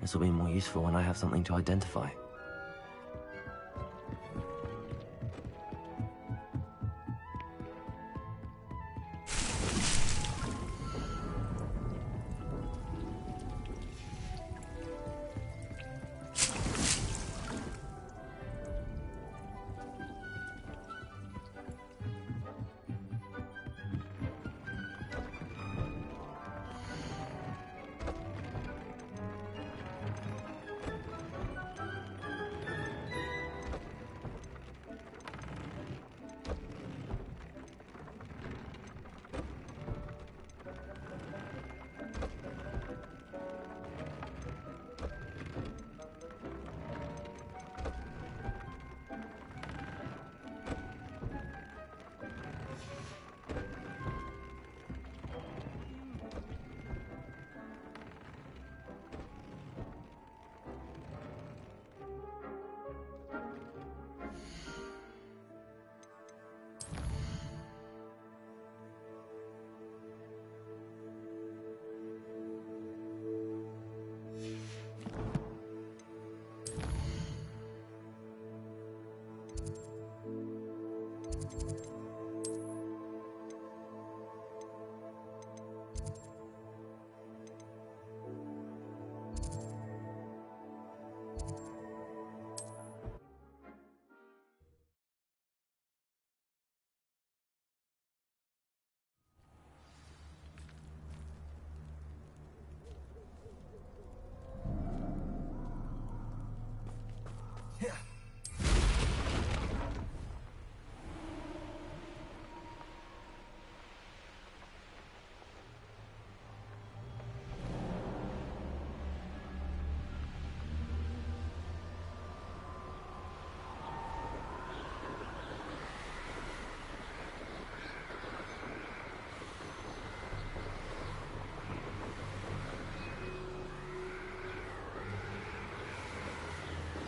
This will be more useful when I have something to identify.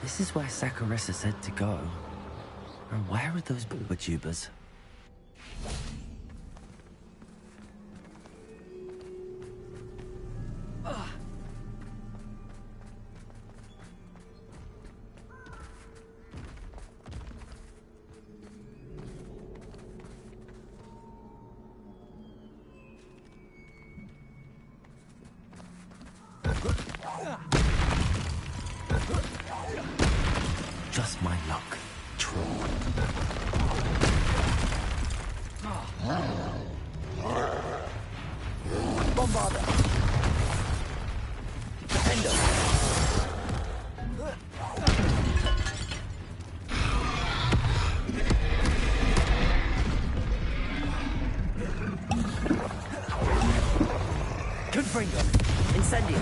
This is where Saccharissa said to go. And where are those booba-tubers? Just my luck, troll. Bombarder. Defender. Confringo. Incendio.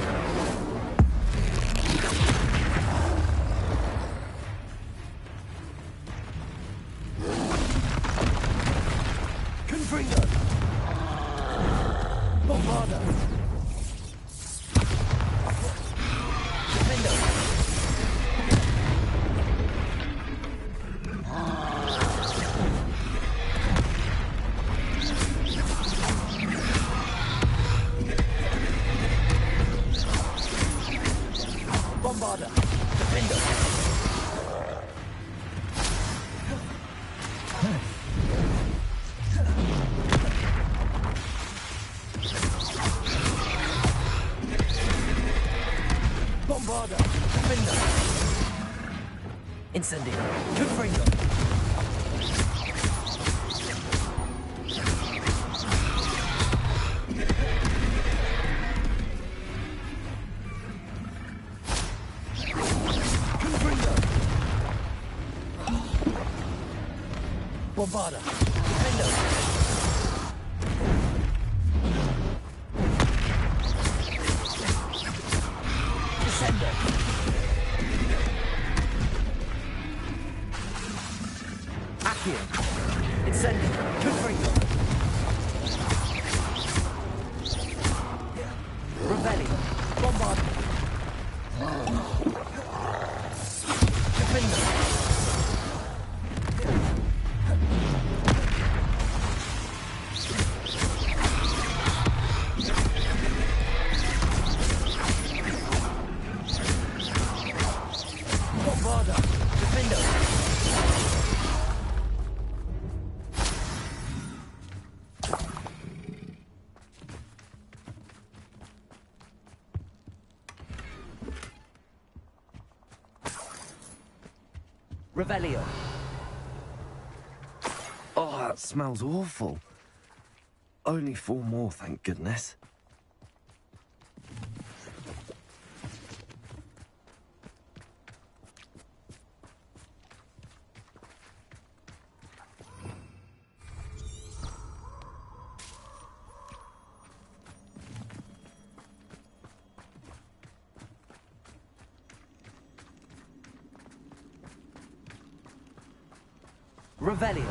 Incendio. Confringo. Bombarder. Defender. Descender. Accio. Incendio. Confringo. Revelli. Bombarder. Defender. Revelio. Oh, that smells awful. Only 4 more, thank goodness. Revelio.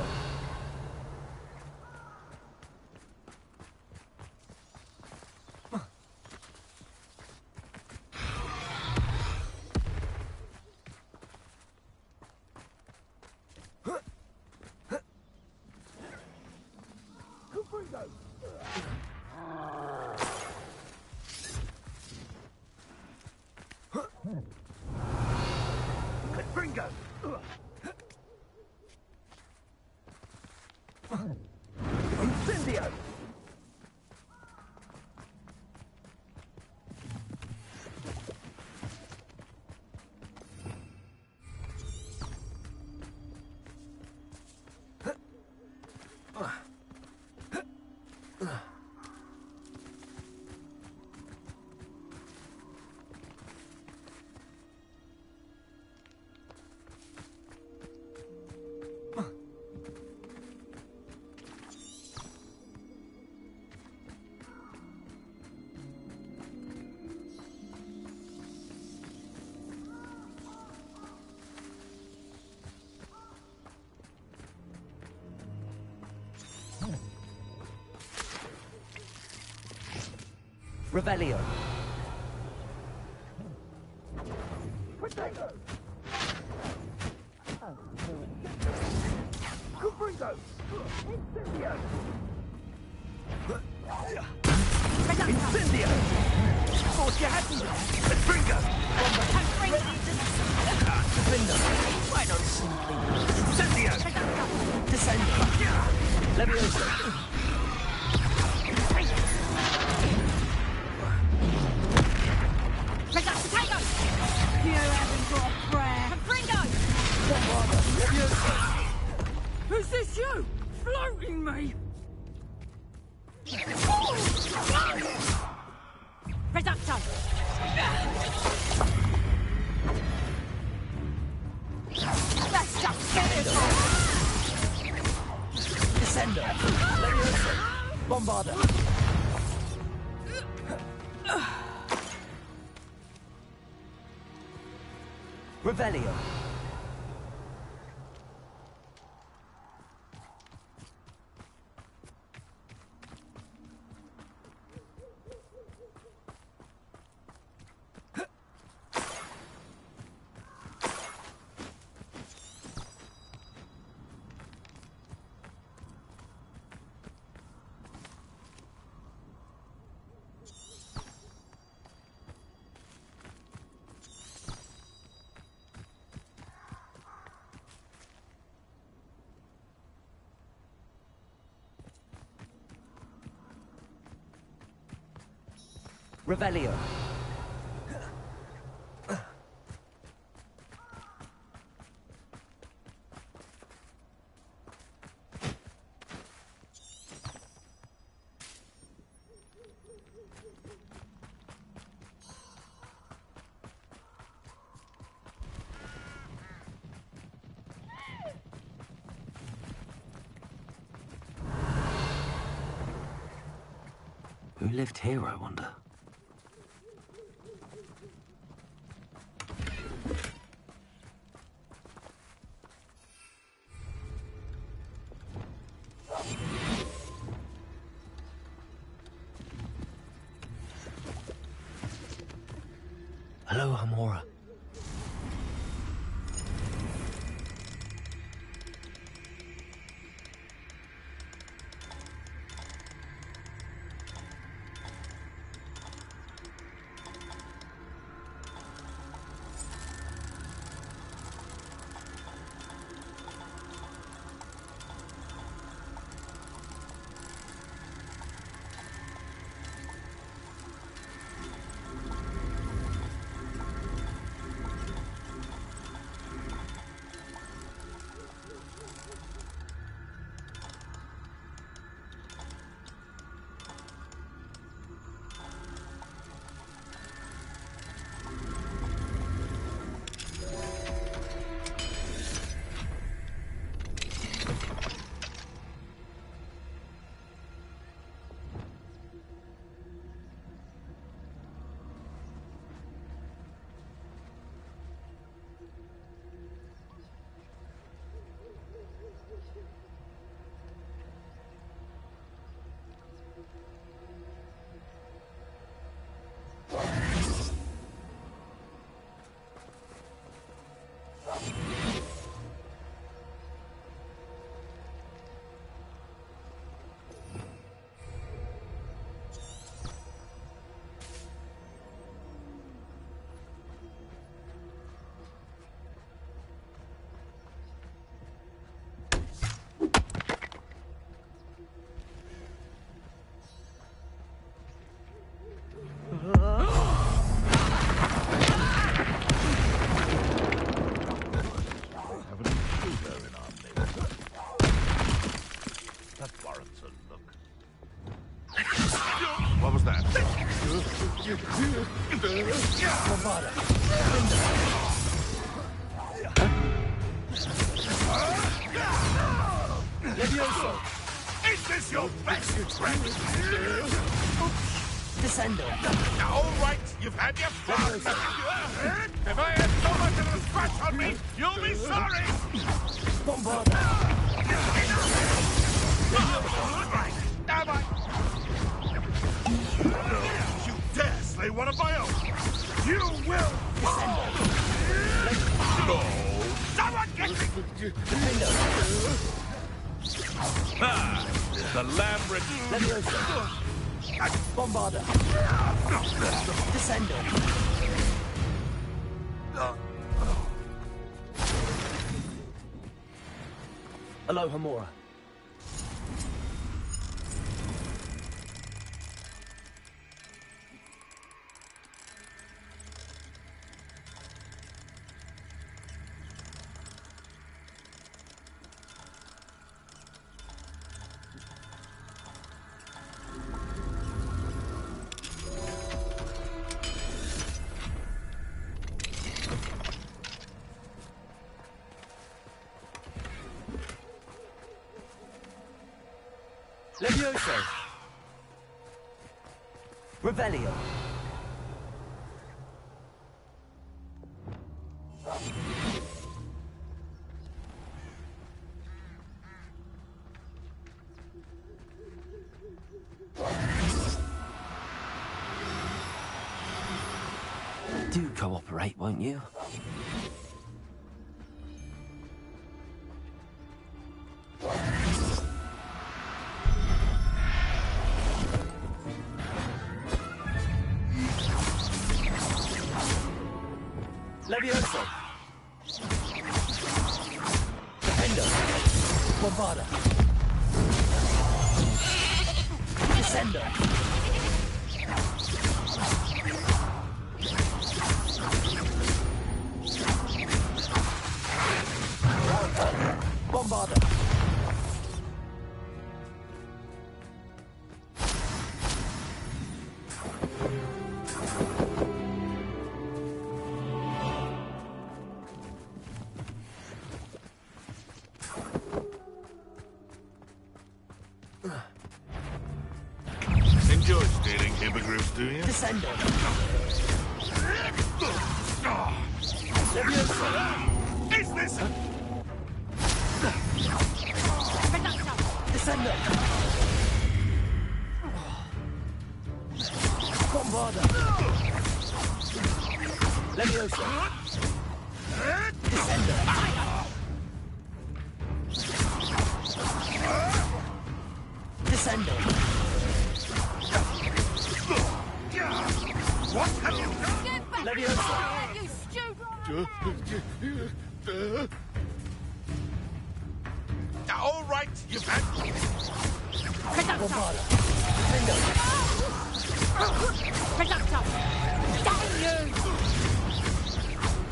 Revelio. Incendio! Force your hand! Bringo! Defender! Why not simply? Incendio! Descender! Leviosa! You haven't got a prayer. Fringo! Who's this you? Floating me? Reducto! That's just beautiful! Descender! Leviosa! Bombarder! Revelio. Revelio. Who lived here, I wonder? Hello, Hamora. Bombarda. Levioso. Is this your best threat? Descendo. All right, you've had your fun. If I had so much of a scratch on me, you'll be sorry. Bombarda. Am I? You dare slay one of my own? You will fall. No. Someone get me. Defendo. Ah, the Lambert. Levioso. Bombarda. Descendo. Aloha Mora. Levioso. Revelio. Do cooperate, won't you? Levioso. Defendo. Bombarda. Descendo. Bombarda. Enjoy stealing hippogriffs, do you? Descendo. Levioso. Is this? Descendo. Bombarda. Levioso. Descendo. Descendo. What have you done? Get back Levioso. here, you stupid! All right, you've had. Bombarda. Defendo. Reducto! Damn you!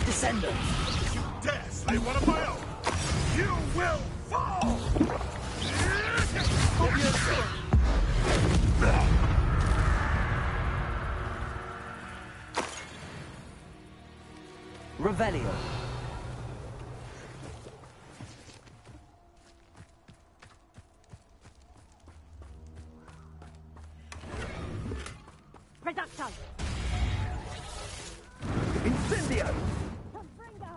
Descendo. You dare slay one of my own? You will fall. Levioso. Revelio. Reducto! Incendio. Confringo!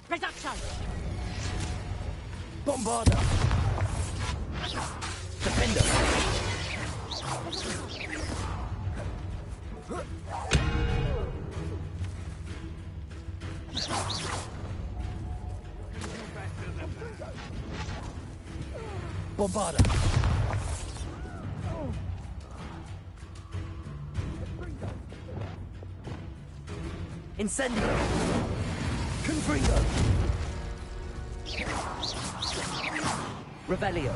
Reducto! Bombarda. Defendo. Bombarda. Incendio. Confringo. Revelio.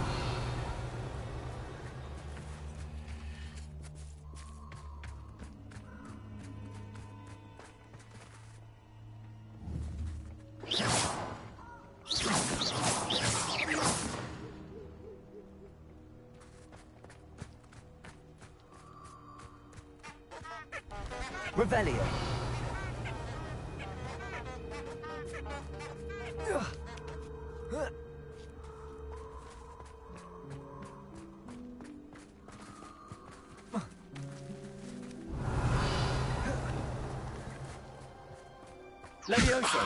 Revelio. Levioso.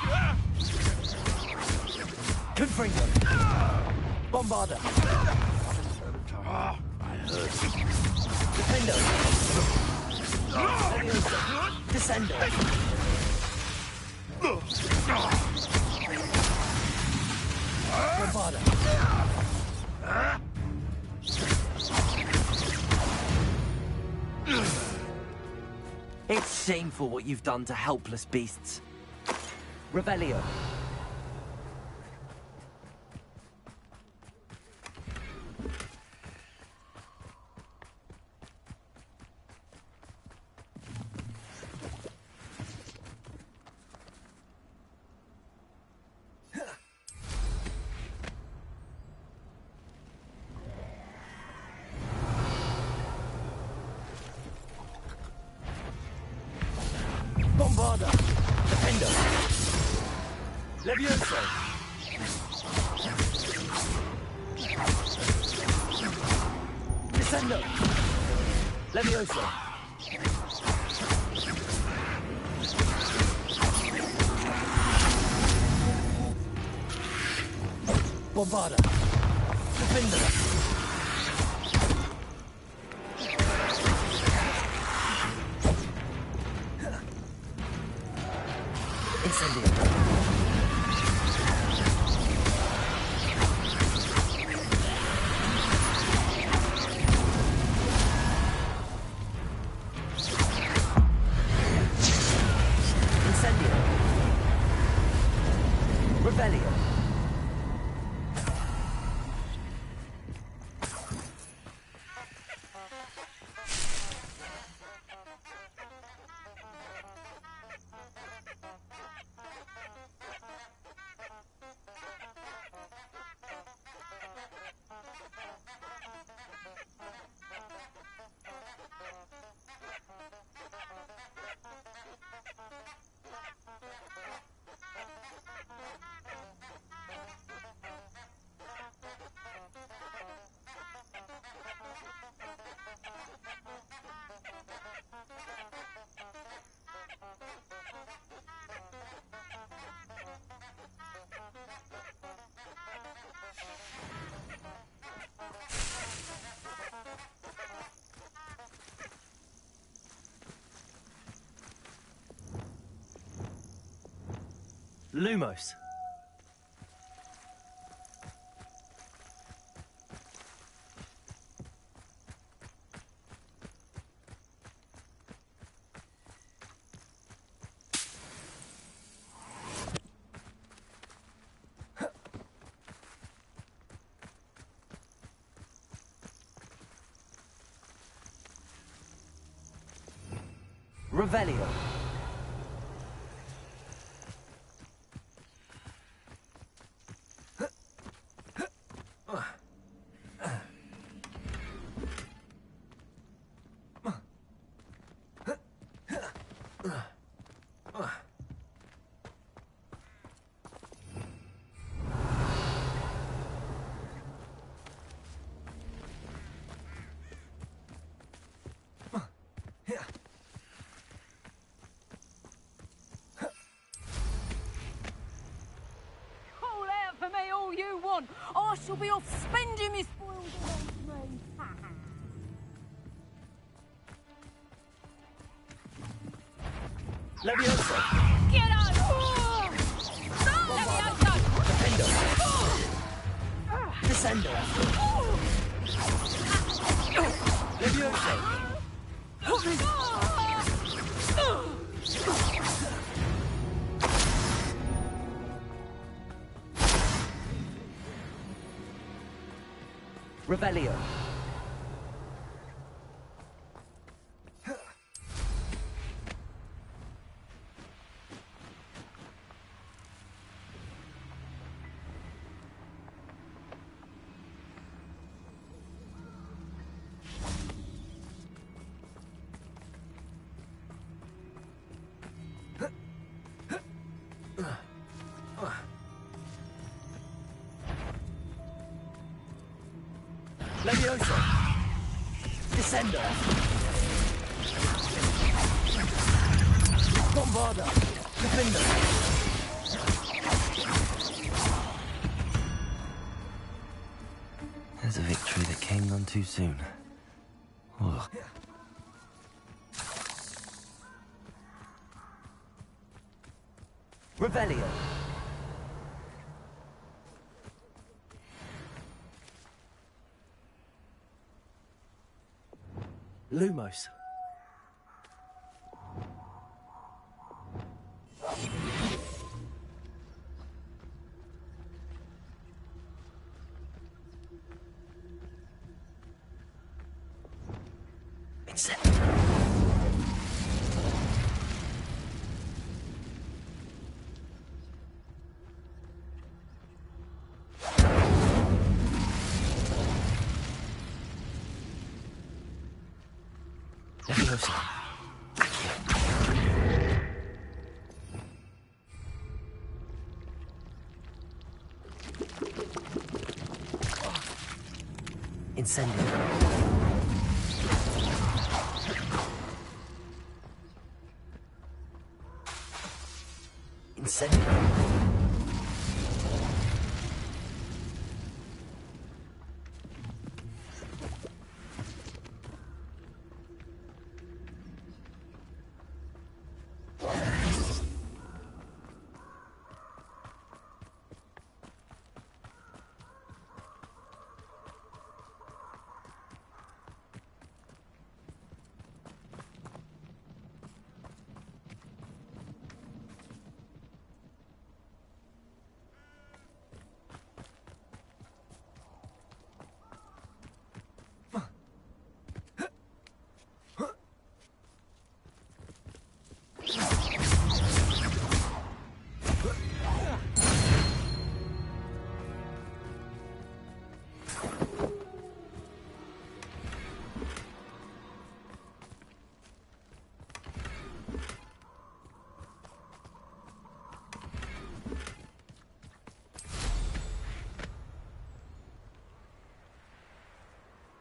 Confringo. Bombarda. Defendo. Levioso. Descendo. Bombarda. It's shameful what you've done to helpless beasts. Revelio. Bombarda. Defendo. Levioso. Descendo. Levioso. Bombarda. Defendo. Incendio. Incendio. Revelio. Lumos. Revelio. Call out for me all you want. I shall be off spending my spoils on me. Levioso. Get on! Stop! Levioso! Defendo. Descendo. Levioso. Revelio. Levioso! Descendo! Bombarda! Defender! There's a victory that came none too soon. Ugh. Revelio! Lumos! Leviosa. Incendio. Incendio.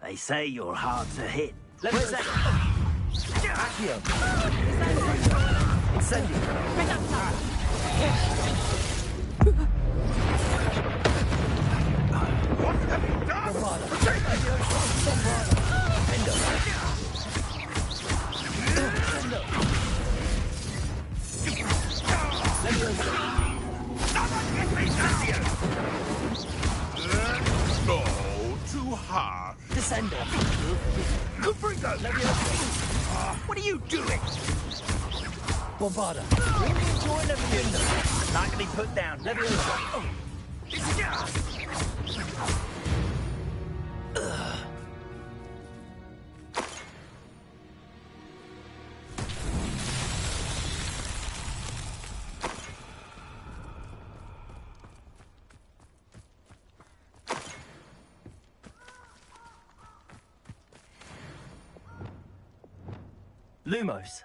They say you're hard to hit. Where's that? Accio! Incendio! What have you done? Someone get me down! No, too hard. Descendo! Confringo! What are you doing? Bombarda! Join the window. Not to be put down. Leviosa. Lumos!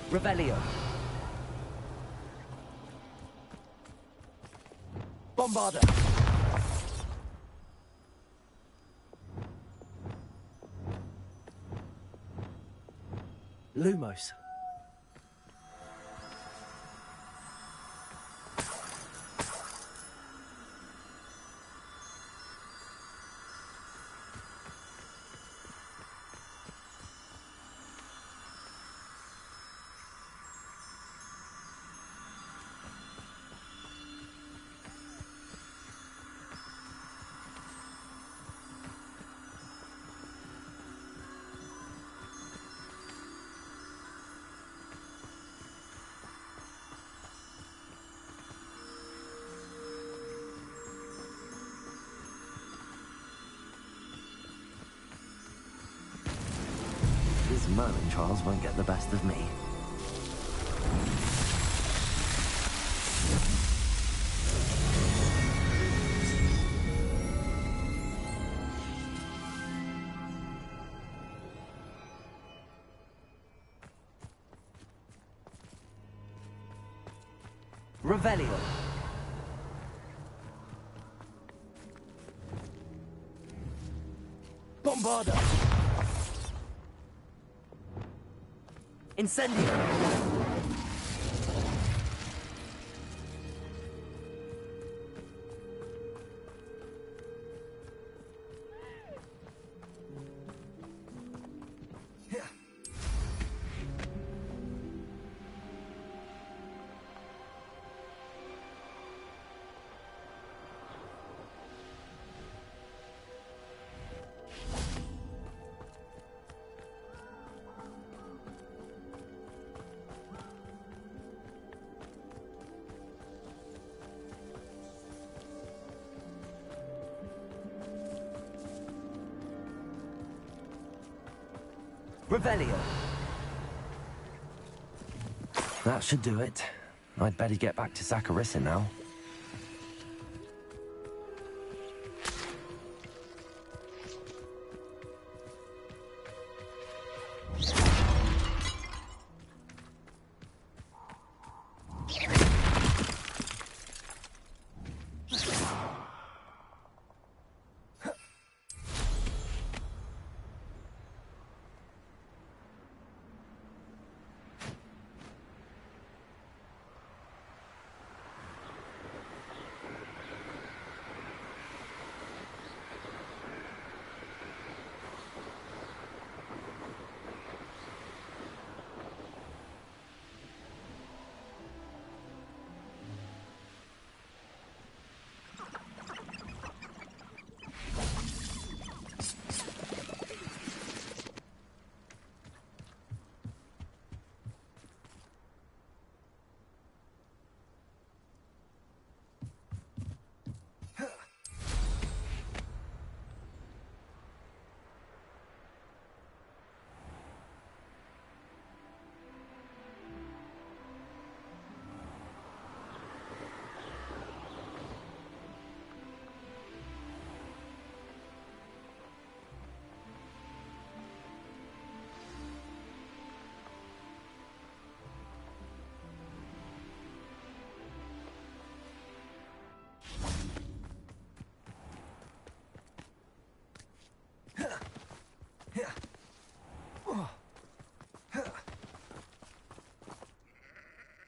Revelio. Bombarda. Lumos. This Merlin trials won't get the best of me. Revelio. Bombarda. Incendio. Revelio. That should do it. I'd better get back to Saccharissa now.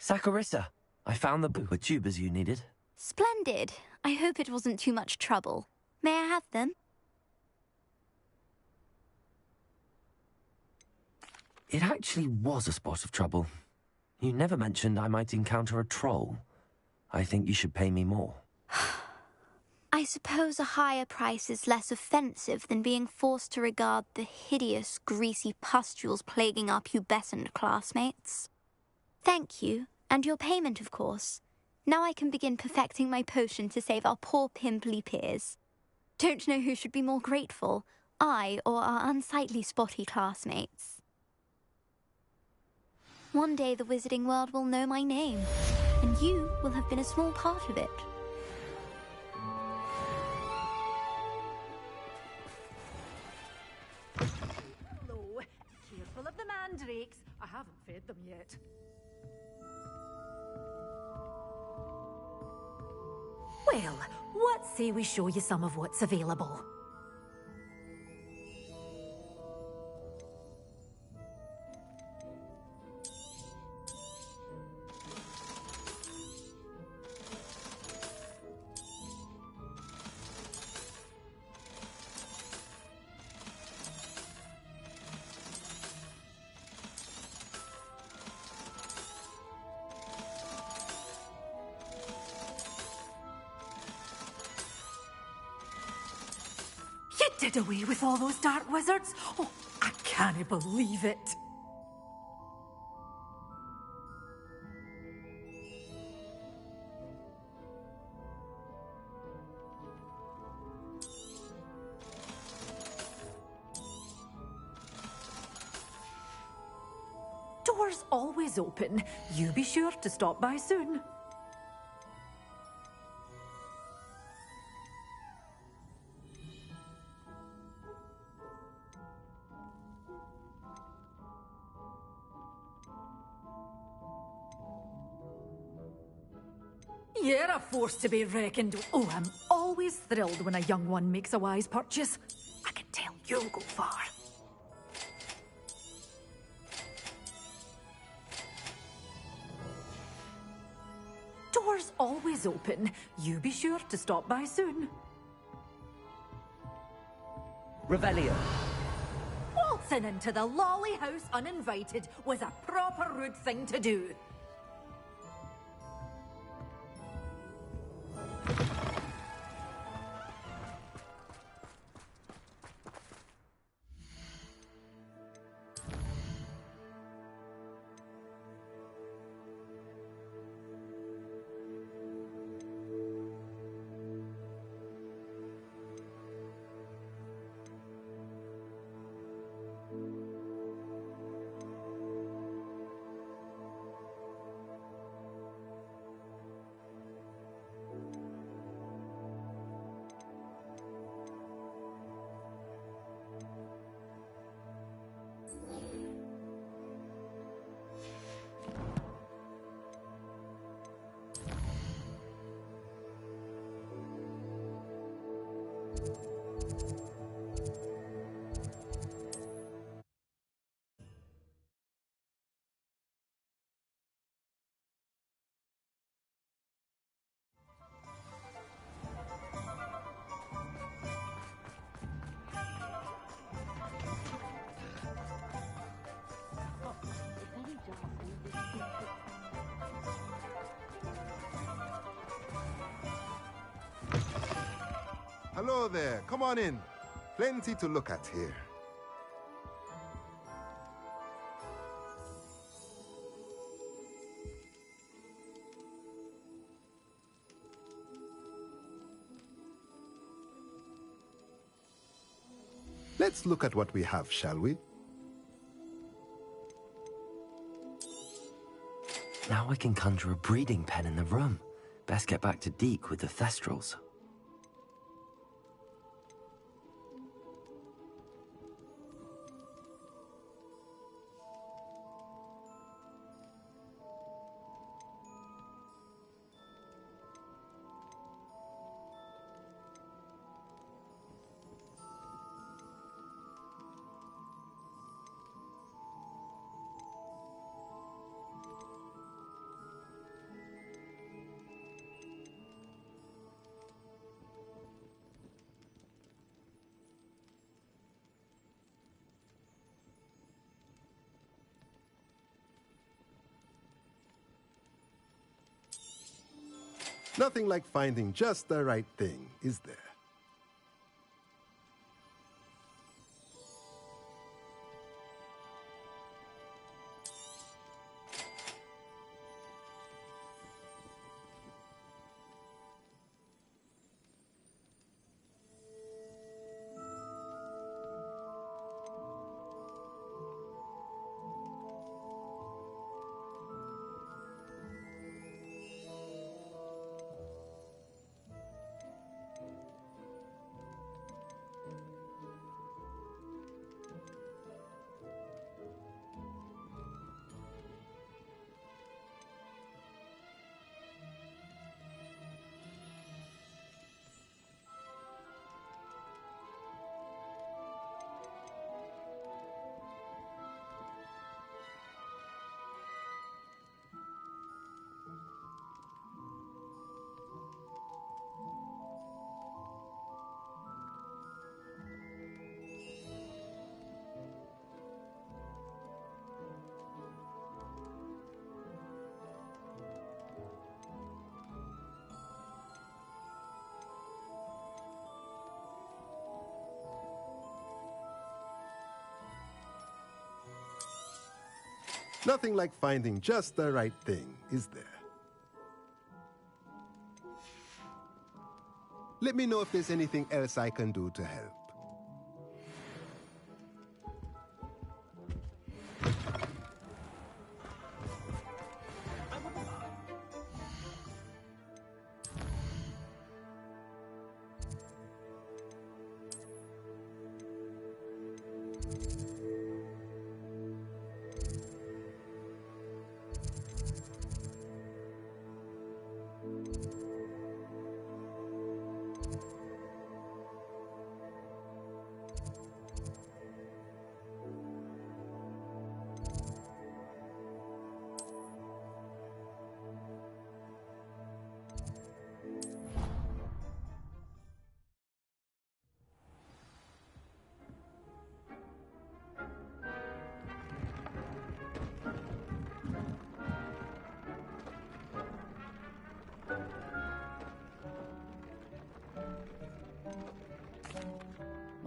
Saccharissa, I found the booper tubers you needed. Splendid. I hope it wasn't too much trouble. May I have them? It actually was a spot of trouble. You never mentioned I might encounter a troll. I think you should pay me more. I suppose a higher price is less offensive than being forced to regard the hideous, greasy pustules plaguing our pubescent classmates. Thank you, and your payment, of course. Now I can begin perfecting my potion to save our poor pimply peers. Don't know who should be more grateful, I or our unsightly spotty classmates. One day the wizarding world will know my name, and you will have been a small part of it. Hello. Careful of the mandrakes. I haven't fed them yet. Well, what say we show you some of what's available? You did away with all those dark wizards? Oh, I can't believe it. Doors always open. You be sure to stop by soon. You're a force to be reckoned with. Oh, I'm always thrilled when a young one makes a wise purchase. I can tell you'll go far. Doors always open. You be sure to stop by soon. Revelio. Waltzing into the lolly house uninvited was a proper rude thing to do. Hello there, come on in. Plenty to look at here. Let's look at what we have, shall we? Now I can conjure a breeding pen in the room. Best get back to Deke with the Thestrals. Nothing like finding just the right thing, is there? Nothing like finding just the right thing, is there? Let me know if there's anything else I can do to help.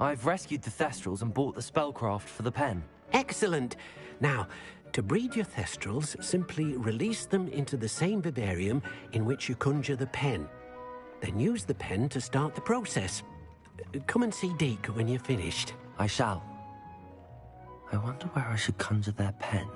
I've rescued the Thestrals and bought the spellcraft for the pen. Excellent. Now, to breed your Thestrals, simply release them into the same vivarium in which you conjure the pen. Then use the pen to start the process. Come and see Deke when you're finished. I shall. I wonder where I should conjure their pen.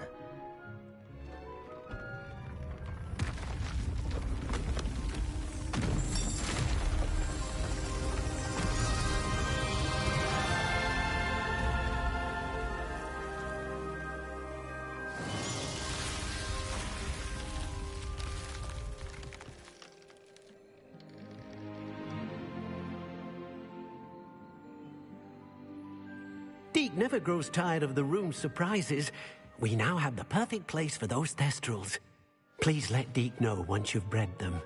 Deke never grows tired of the room's surprises. We now have the perfect place for those Thestrals. Please let Deke know once you've bred them.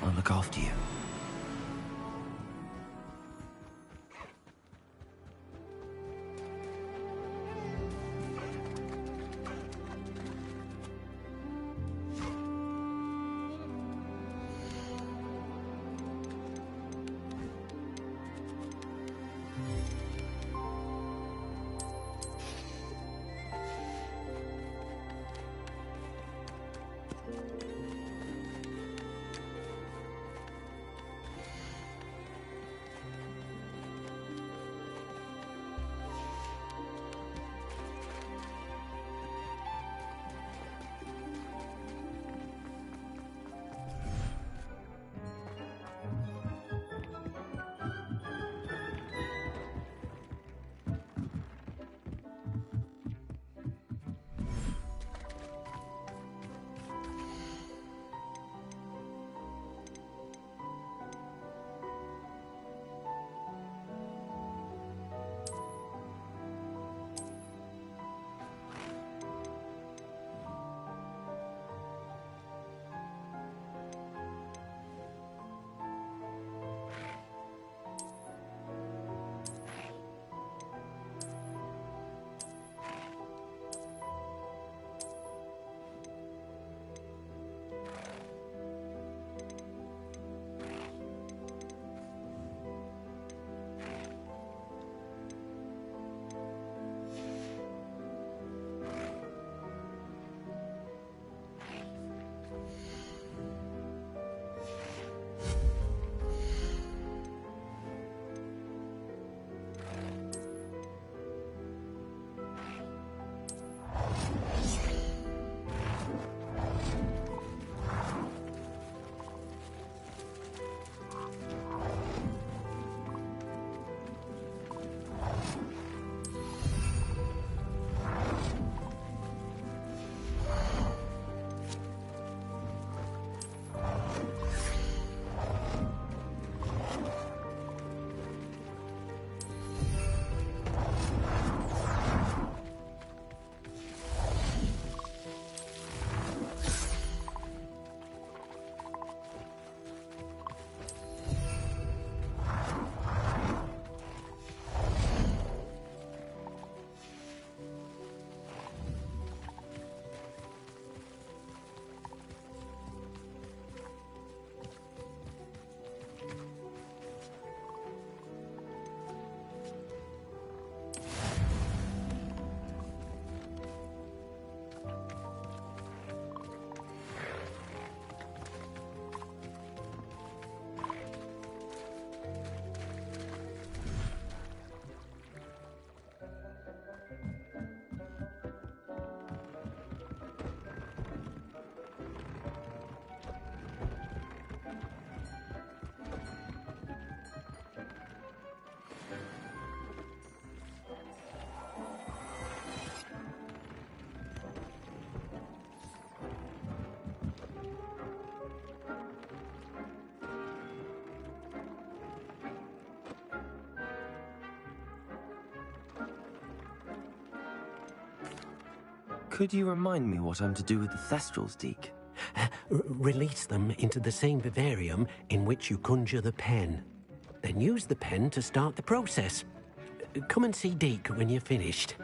I'll look after you. Could you remind me what I'm to do with the Thestrals, Deke? Release them into the same vivarium in which you conjure the pen. Then use the pen to start the process. Come and see Deke when you're finished.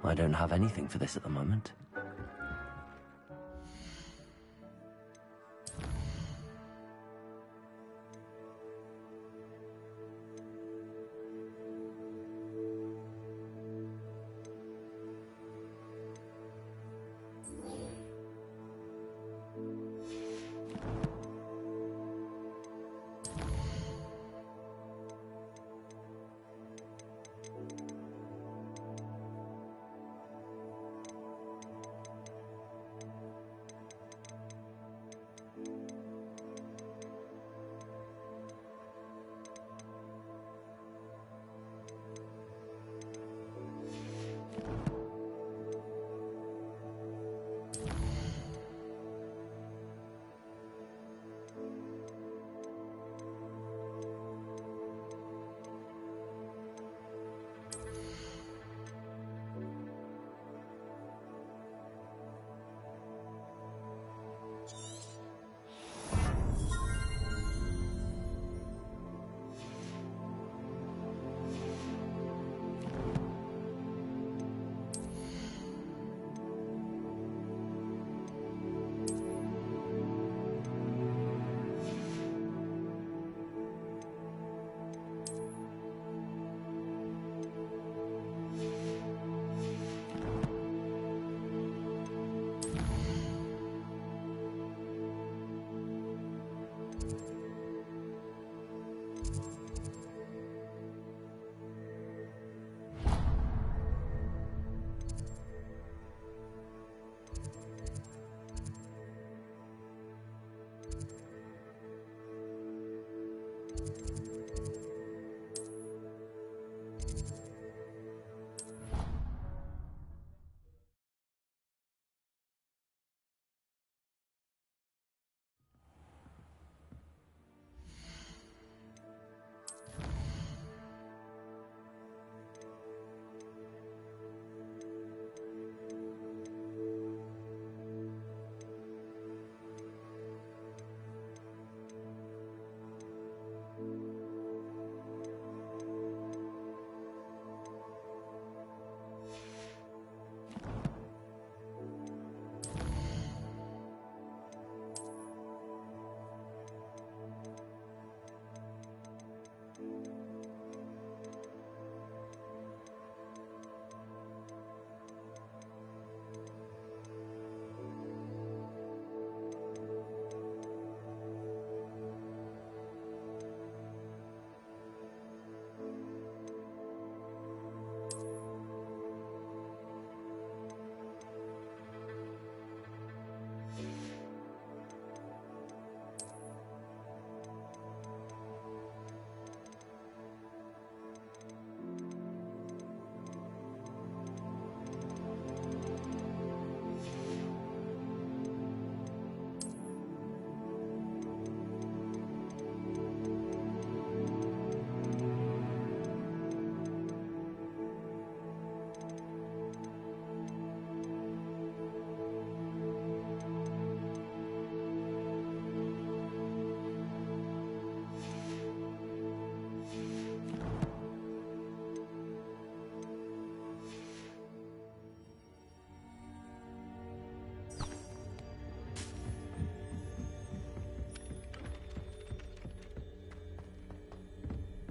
I don't have anything for this at the moment.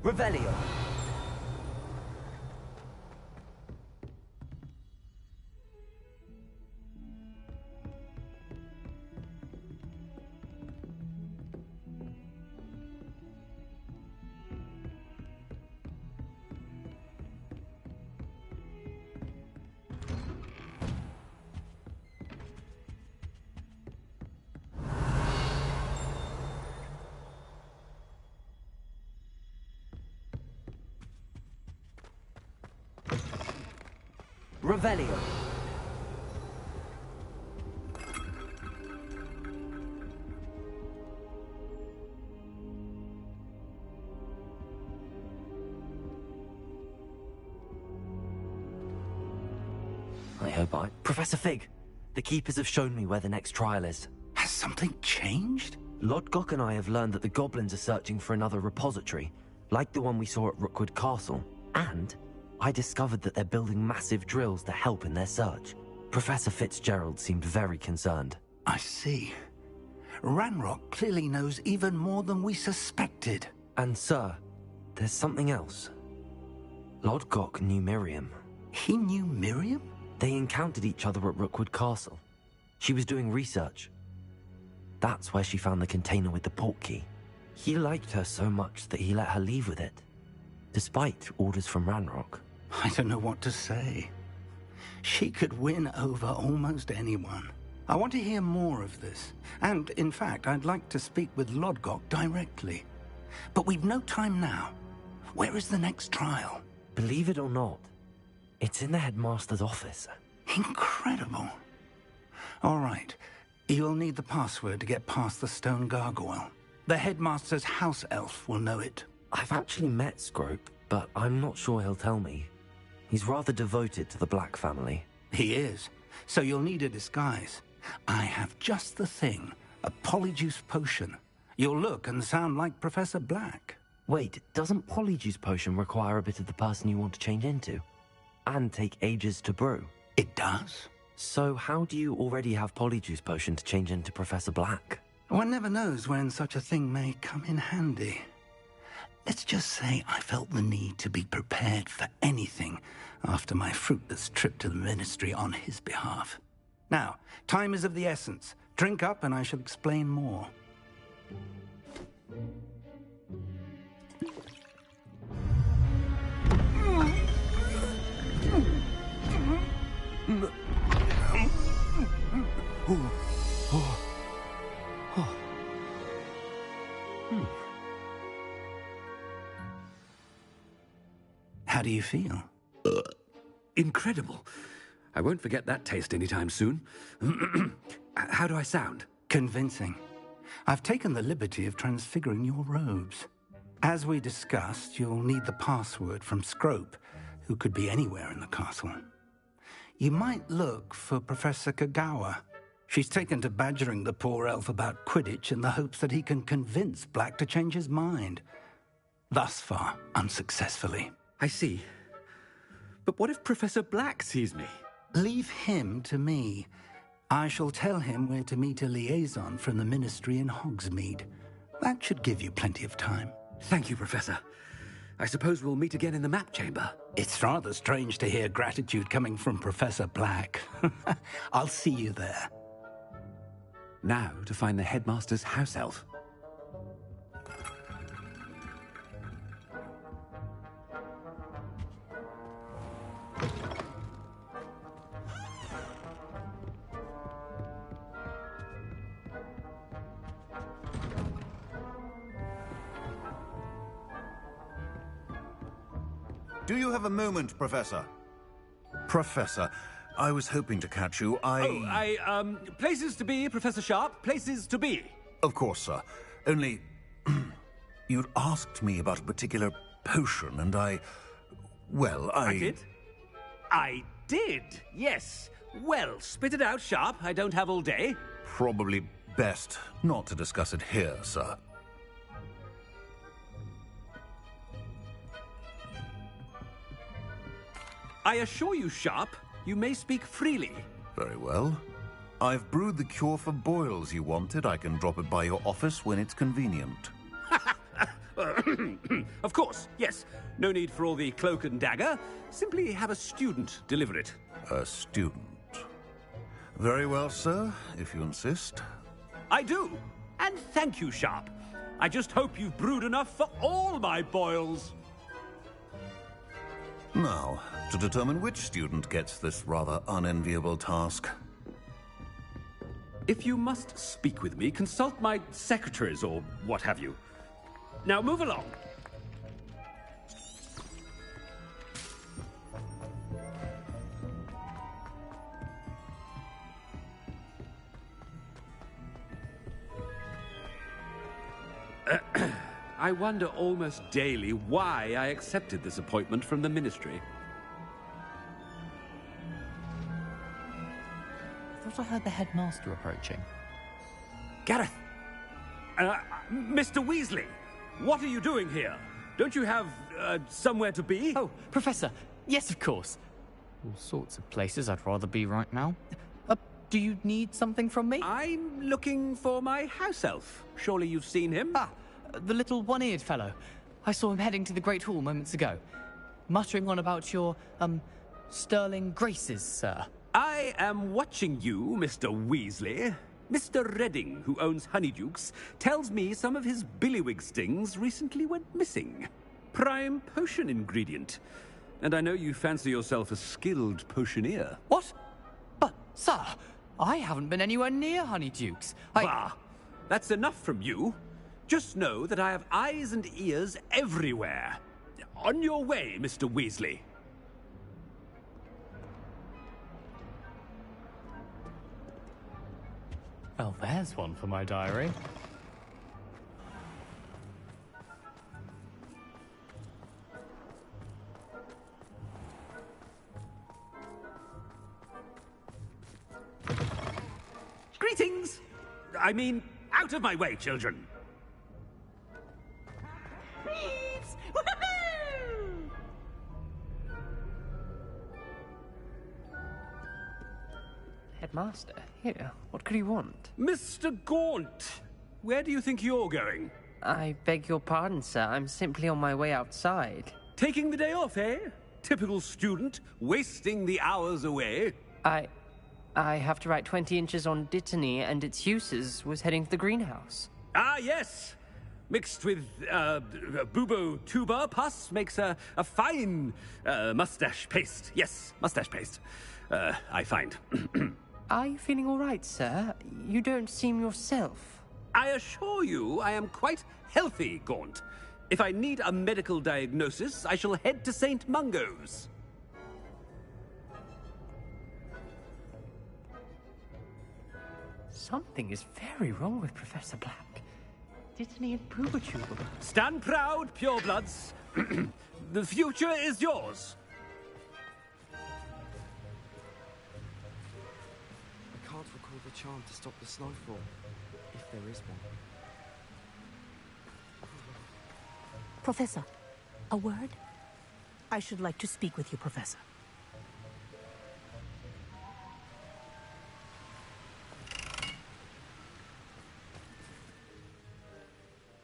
Revelio. Revelio. I hope I... Professor Fig, the Keepers have shown me where the next trial is. Has something changed? Lord Gok and I have learned that the goblins are searching for another repository, like the one we saw at Rookwood Castle. And I discovered that they're building massive drills to help in their search. Professor Fitzgerald seemed very concerned. I see. Ranrock clearly knows even more than we suspected. And sir, there's something else. Lodgok knew Miriam. He knew Miriam? They encountered each other at Rookwood Castle. She was doing research. That's where she found the container with the portkey. He liked her so much that he let her leave with it, despite orders from Ranrock. I don't know what to say. She could win over almost anyone. I want to hear more of this. And, in fact, I'd like to speak with Lodgok directly. But we've no time now. Where is the next trial? Believe it or not, it's in the headmaster's office. Incredible. All right. You'll need the password to get past the stone gargoyle. The headmaster's house elf will know it. I've actually met Scrope, but I'm not sure he'll tell me. He's rather devoted to the Black family. He is. So you'll need a disguise. I have just the thing. A polyjuice potion. You'll look and sound like Professor Black. Wait, doesn't polyjuice potion require a bit of the person you want to change into? And take ages to brew? It does. So how do you already have polyjuice potion to change into Professor Black? One never knows when such a thing may come in handy. Let's just say I felt the need to be prepared for anything after my fruitless trip to the Ministry on his behalf. Now, time is of the essence. Drink up and I shall explain more. How do you feel? Incredible. I won't forget that taste anytime soon. How do I sound? Convincing. I've taken the liberty of transfiguring your robes. As we discussed, you'll need the password from Scrope, who could be anywhere in the castle. You might look for Professor Kagawa. She's taken to badgering the poor elf about Quidditch in the hopes that he can convince Black to change his mind. Thus far, unsuccessfully. I see. But what if Professor Black sees me? Leave him to me. I shall tell him where to meet a liaison from the Ministry in Hogsmeade. That should give you plenty of time. Thank you, Professor. I suppose we'll meet again in the map chamber. It's rather strange to hear gratitude coming from Professor Black. I'll see you there. Now to find the headmaster's house elf. Do you have a moment, Professor? Professor, I was hoping to catch you. Places to be, Professor Sharp. Places to be. Of course, sir. Only, you'd asked me about a particular potion, and I did? I did, yes. Well, spit it out, Sharp. I don't have all day. Probably best not to discuss it here, sir. I assure you, Sharp, you may speak freely. Very well. I've brewed the cure for boils you wanted. I can drop it by your office when it's convenient. Of course, yes. No need for all the cloak and dagger. Simply have a student deliver it. A student. Very well, sir, if you insist. I do. And thank you, Sharp. I just hope you've brewed enough for all my boils. Now, to determine which student gets this rather unenviable task. If you must speak with me, consult my secretaries or what have you. Now move along. I wonder almost daily why I accepted this appointment from the Ministry. I thought I heard the headmaster approaching. Gareth! Mr. Weasley! What are you doing here? Don't you have, somewhere to be? Oh, Professor, Yes, of course. All sorts of places I'd rather be right now. Do you need something from me? I'm looking for my house elf. Surely you've seen him? Ah, the little one-eared fellow. I saw him heading to the Great Hall moments ago, muttering on about your, sterling graces, sir. I am watching you, Mr. Weasley. Mr. Redding, who owns Honeydukes, tells me some of his billywig stings recently went missing. Prime potion ingredient. And I know you fancy yourself a skilled potioneer. What? But, sir, I haven't been anywhere near Honeydukes. Bah! That's enough from you. Just know that I have eyes and ears everywhere. On your way, Mr. Weasley. Well, there's one for my diary. Greetings! I mean, out of my way, children. Please! Woohoo! Headmaster, here. What could he want? Mr. Gaunt! Where do you think you're going? I beg your pardon, sir. I'm simply on my way outside. Taking the day off, eh? Typical student, wasting the hours away. I have to write 20 inches on Dittany and its uses. Was heading to the greenhouse. Ah, yes! Mixed with, bubo tuber pus makes a fine, mustache paste. Yes, mustache paste. I find. Are you feeling all right, sir? You don't seem yourself. I assure you I am quite healthy, Gaunt. If I need a medical diagnosis, I shall head to St. Mungo's. Something is very wrong with Professor Black. Dittany and Poobatube. Stand proud, purebloods. The future is yours. I can't recall the charm to stop the snowfall, if there is one. Professor, a word? I should like to speak with you, Professor.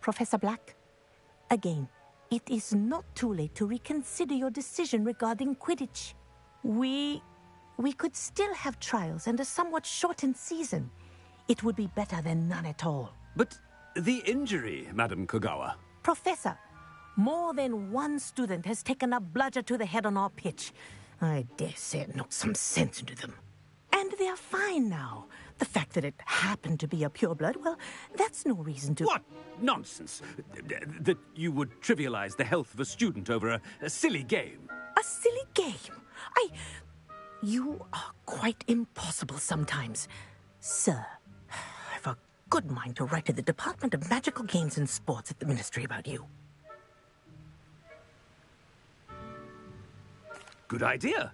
Professor Black, again, it is not too late to reconsider your decision regarding Quidditch. We could still have trials and a somewhat shortened season. It would be better than none at all. But the injury, Madam Kogawa. Professor, more than one student has taken a bludger to the head on our pitch. I dare say it knocked some sense into them. And they are fine now. The fact that it happened to be a pureblood, well, that's no reason to... What nonsense! That you would trivialize the health of a student over a silly game. A silly game? You are quite impossible sometimes. Sir, I've a good mind to write to the Department of Magical Games and Sports at the Ministry about you. Good idea.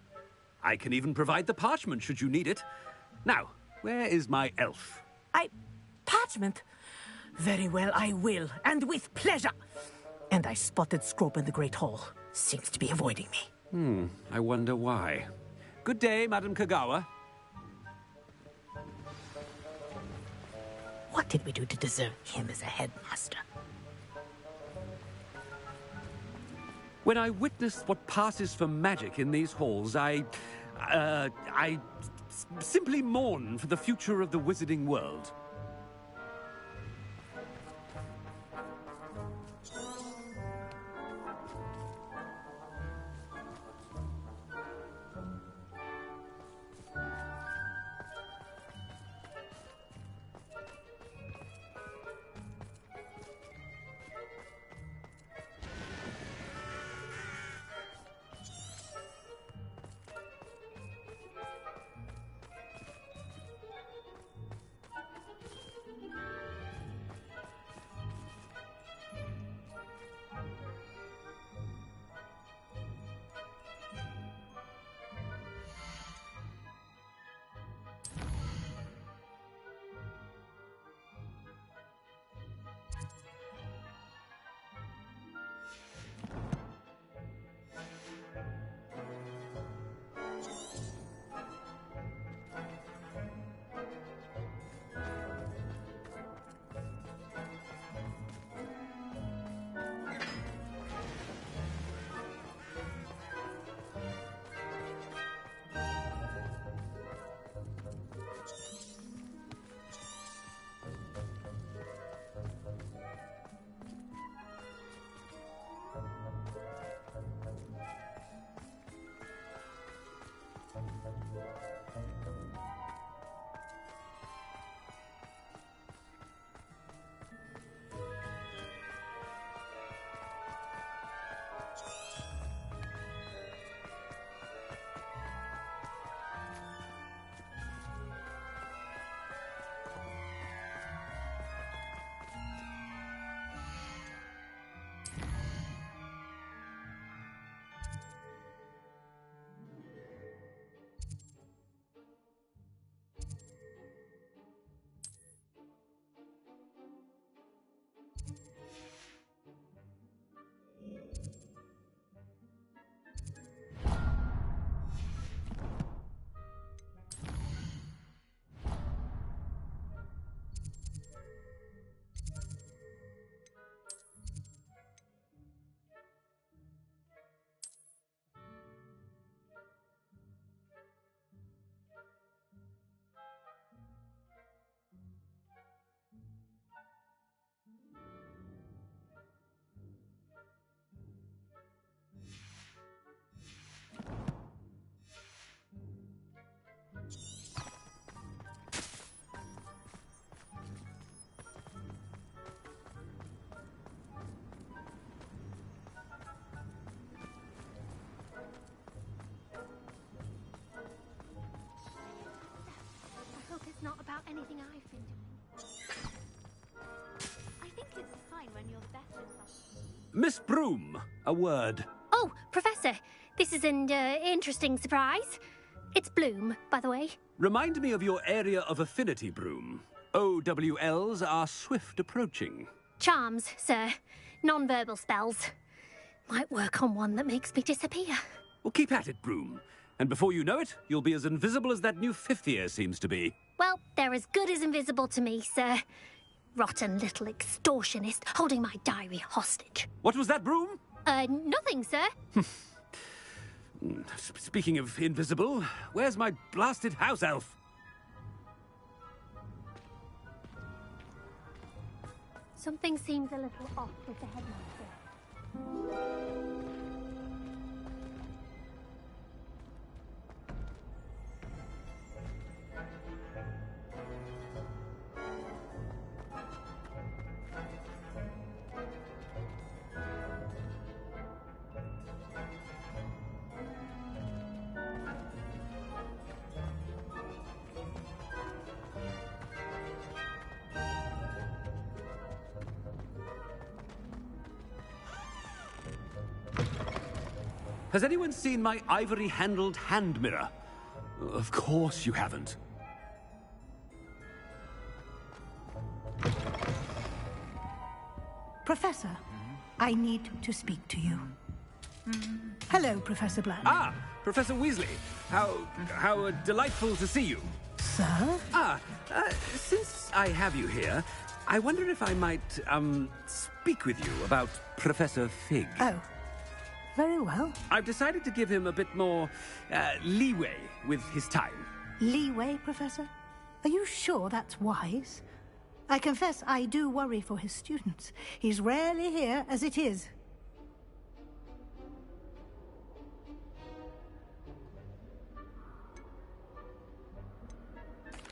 I can even provide the parchment should you need it. Now, where is my elf? Parchment? Very well, I will, and with pleasure. And I spotted Scrope in the Great Hall. Seems to be avoiding me. I wonder why. Good day, Madam Kogawa. What did we do to deserve him as a headmaster? When I witness what passes for magic in these halls, I simply mourn for the future of the wizarding world. anything I've been doing. I think it's a sign when you're better at something. Miss Broom, a word. Oh, Professor, this is an interesting surprise. It's Bloom, by the way. Remind me of your area of affinity, Broom. OWLs are swift approaching. Charms, sir. Non-verbal spells. Might work on one that makes me disappear. Well, keep at it, Broom. And before you know it, you'll be as invisible as that new fifth year seems to be. Well, they're as good as invisible to me, sir. Rotten little extortionist holding my diary hostage. What was that, Broom? Nothing, sir. Speaking of invisible, where's my blasted house elf? Something seems a little off with the headmaster. Has anyone seen my ivory-handled hand mirror? Of course you haven't. Professor, I need to speak to you. Hello, Professor Black. Ah, Professor Weasley. How delightful to see you. Sir? Since I have you here, I wonder if I might, speak with you about Professor Fig. Oh. Very well. I've decided to give him a bit more leeway with his time. Leeway, Professor? Are you sure that's wise? I confess I do worry for his students. He's rarely here as it is.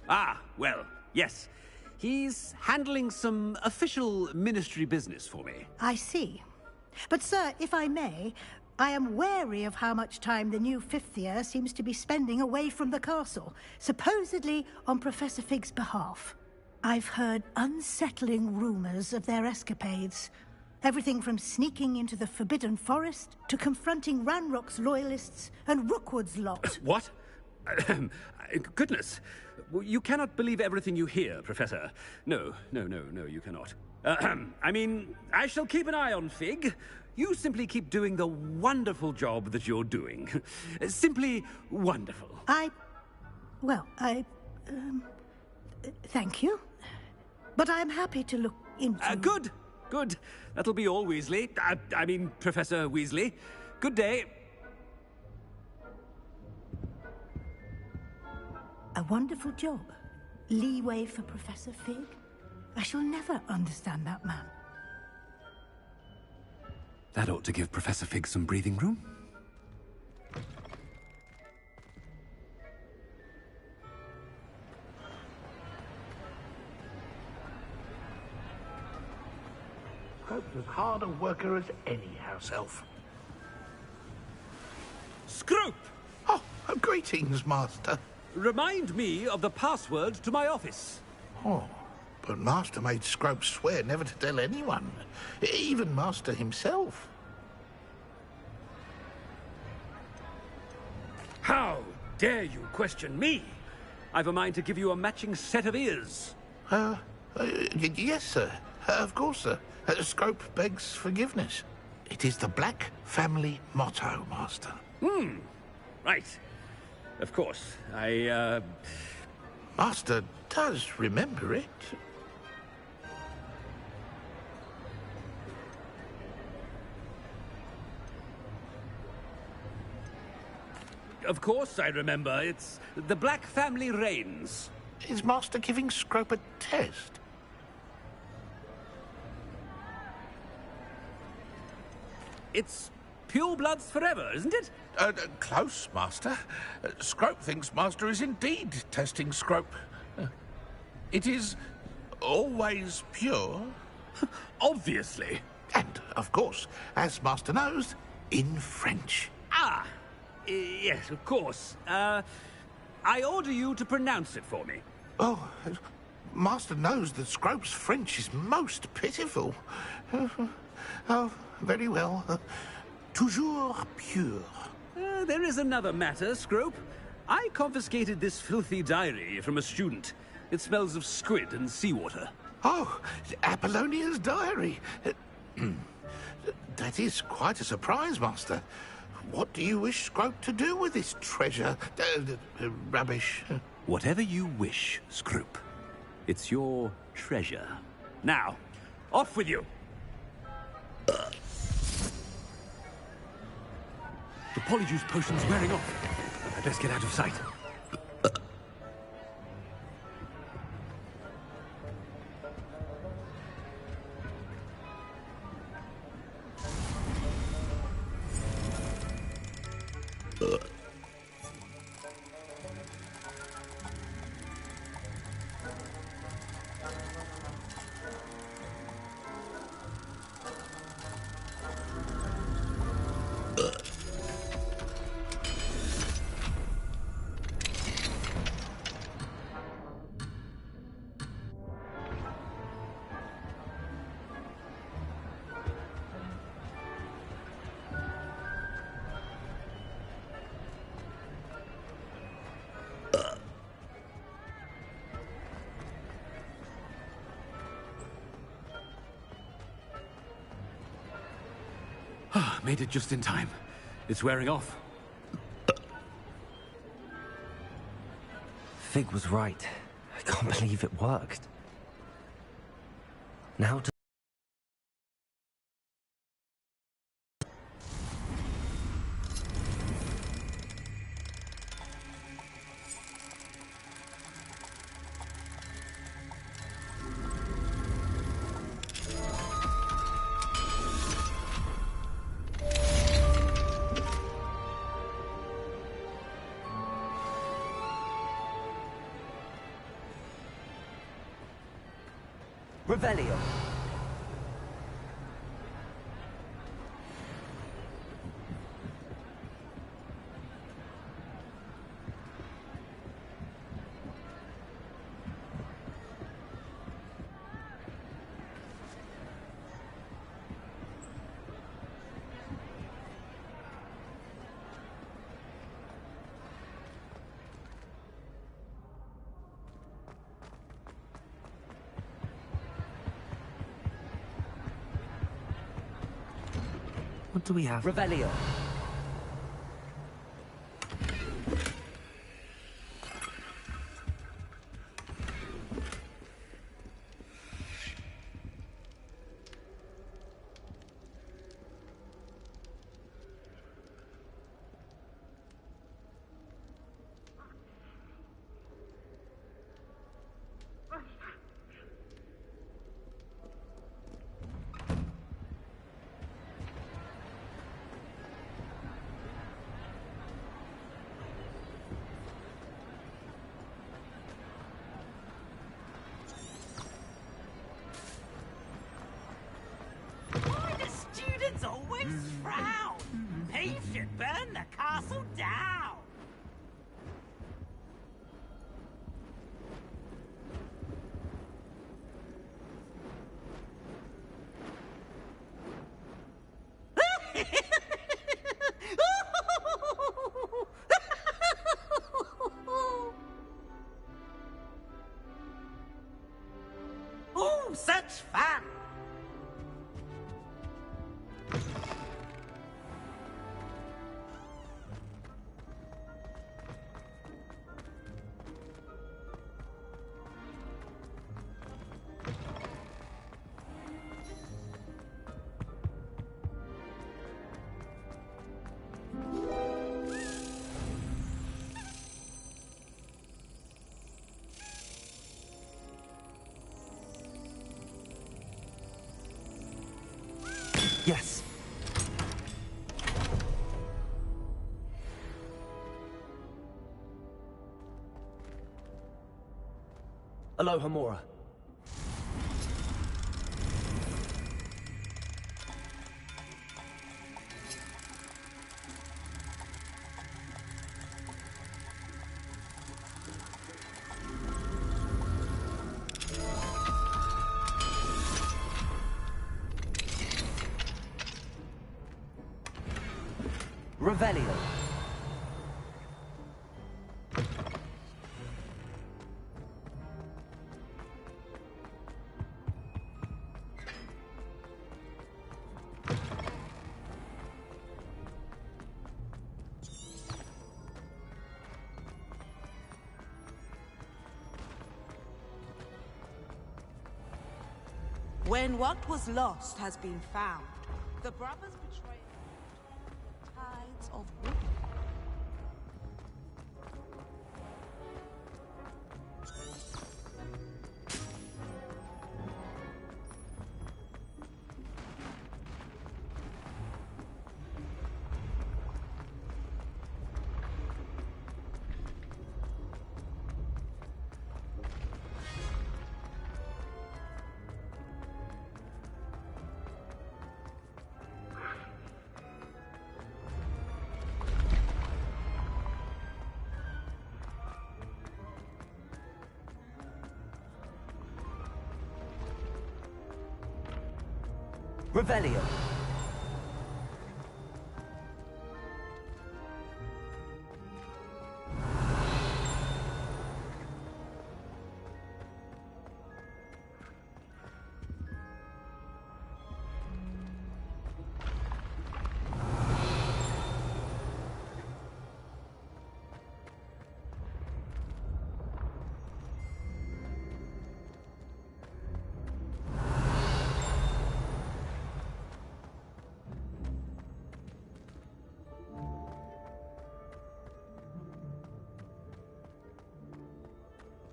Ah, well, yes. He's handling some official ministry business for me. I see. But, sir, if I may, I am wary of how much time the new fifth year seems to be spending away from the castle, supposedly on Professor Fig's behalf. I've heard unsettling rumors of their escapades. Everything from sneaking into the Forbidden Forest to confronting Ranrock's loyalists and Rookwood's lot. What? Goodness. You cannot believe everything you hear, Professor. No, you cannot. I mean, I shall keep an eye on Fig. You simply keep doing the wonderful job that you're doing. Simply wonderful. Thank you. But I'm happy to look into... Good. That'll be all, Weasley. I mean, Professor Weasley. Good day. A wonderful job. Leeway for Professor Fig. I shall never understand that man. That ought to give Professor Fig some breathing room. Scrope's as hard a worker as any house elf. Scrope! Oh, greetings, Master. Remind me of the password to my office. Oh, but Master made Scrope swear never to tell anyone, even Master himself. How dare you question me? I've a mind to give you a matching set of ears. Yes, sir. Of course, sir. Scrope begs forgiveness. It is the Black family motto, Master. Right. Of course. Master does remember it. Of course I remember. It's the Black family reigns. Is Master giving Scrope a test? It's pure bloods forever, isn't it? Close, Master. Scrope thinks Master is indeed testing Scrope. It is always pure. Obviously. And, of course, as Master knows, in French. Yes, of course. I order you to pronounce it for me. Oh, Master knows that Scrope's French is most pitiful. Oh, very well. Toujours pure. There is another matter, Scrope. I confiscated this filthy diary from a student. It smells of squid and seawater. Oh, Apollonia's diary. That is quite a surprise, Master. What do you wish Scrope to do with this treasure? Rubbish. Whatever you wish, Scrope. It's your treasure. Now, off with you! The polyjuice potion's wearing off. I'd best get out of sight. Made it just in time. It's wearing off. Fig was right. I can't believe it worked. Now to... Revelio. What do we have? Revelio. Students always frown. He should burn the castle down. Oh, such fun! Yes. Aloha Mora. Revelio. When what was lost has been found, the brothers betray the tides of war. Revelio.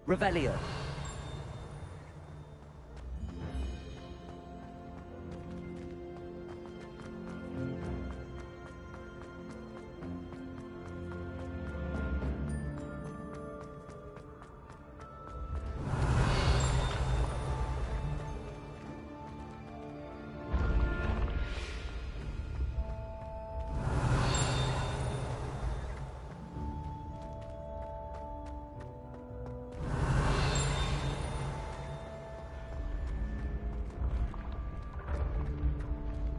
Revelio.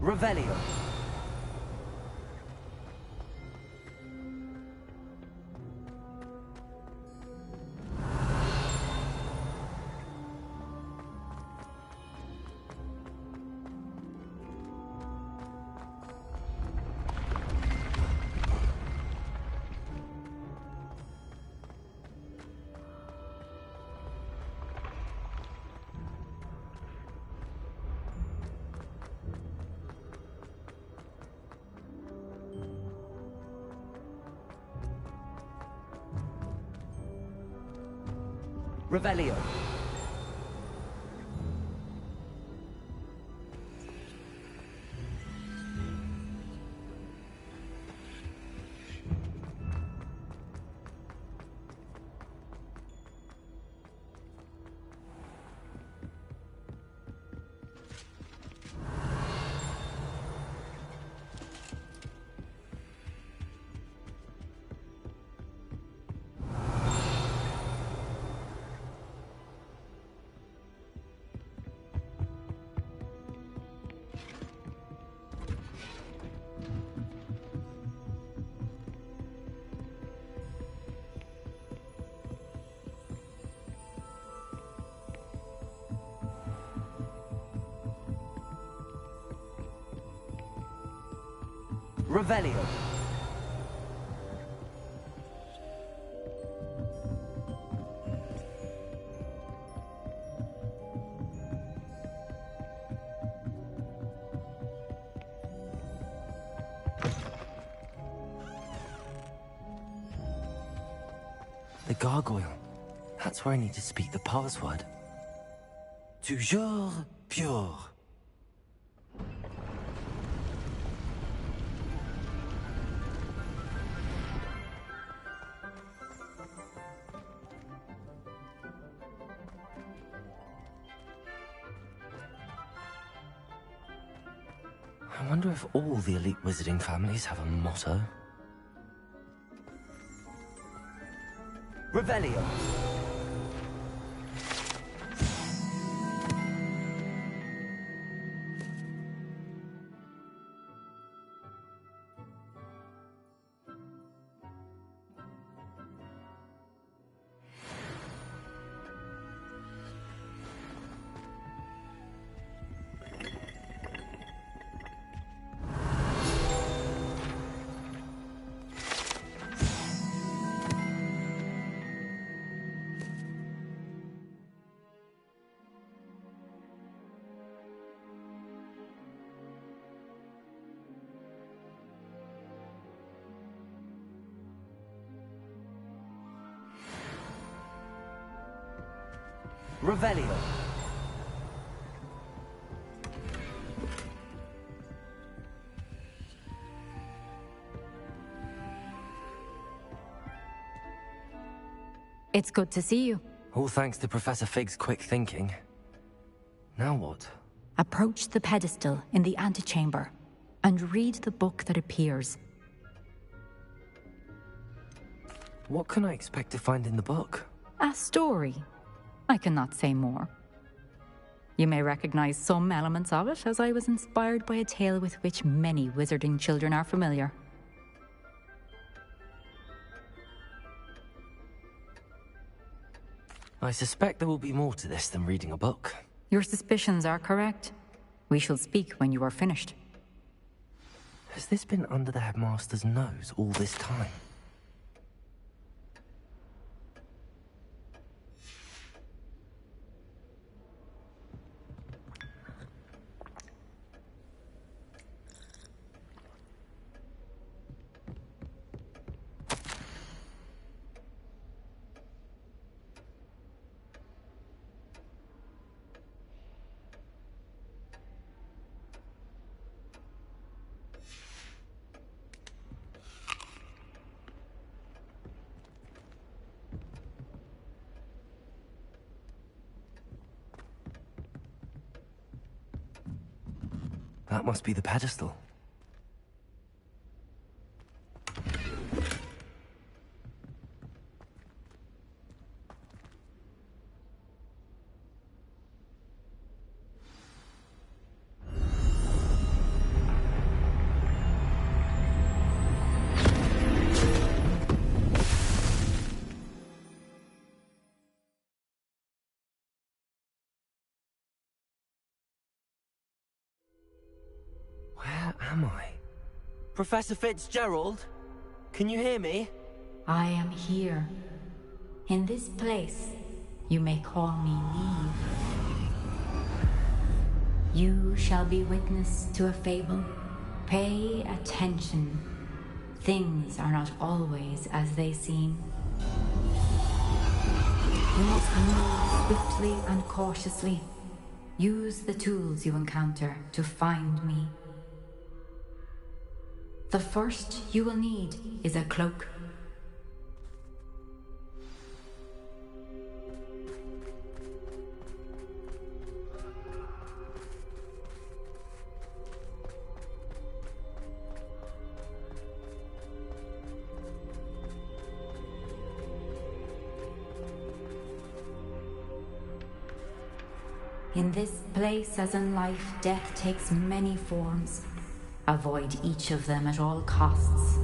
Revelio. Revelio. Revelio. The gargoyle. That's where I need to speak the password. Toujours pure. I wonder if all the elite wizarding families have a motto. Revelio. Revelio. It's good to see you. All thanks to Professor Fig's quick thinking. Now what? Approach the pedestal in the antechamber and read the book that appears. What can I expect to find in the book? A story. I cannot say more. You may recognize some elements of it, as I was inspired by a tale with which many wizarding children are familiar. I suspect there will be more to this than reading a book. Your suspicions are correct. We shall speak when you are finished. Has this been under the headmaster's nose all this time? That must be the pedestal. Where am I? Professor Fitzgerald? Can you hear me? I am here. In this place, you may call me Neve. You shall be witness to a fable. Pay attention. Things are not always as they seem. You must move swiftly and cautiously. Use the tools you encounter to find me. The first you will need is a cloak. In this place, as in life, death takes many forms. Avoid each of them at all costs.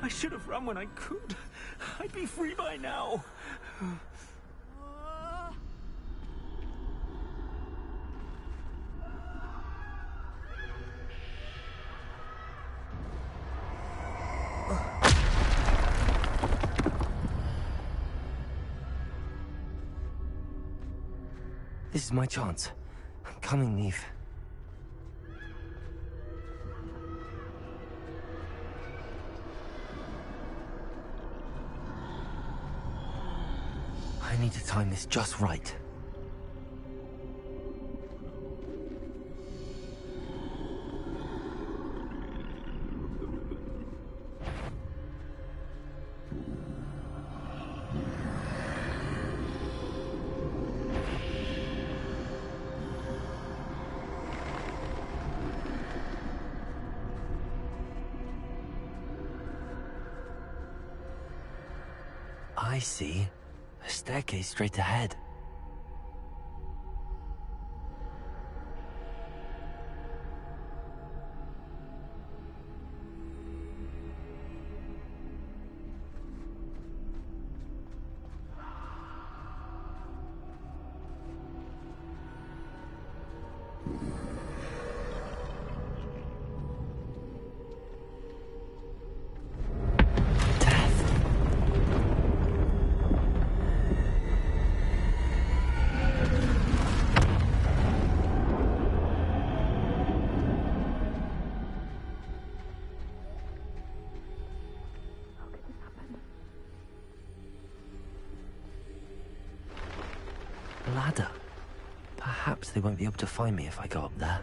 I should have run when I could. I'd be free by now. This is my chance. I'm coming, Neve. I need to time this just right. I see. A staircase straight ahead. Ladder. Perhaps they won't be able to find me if I go up there.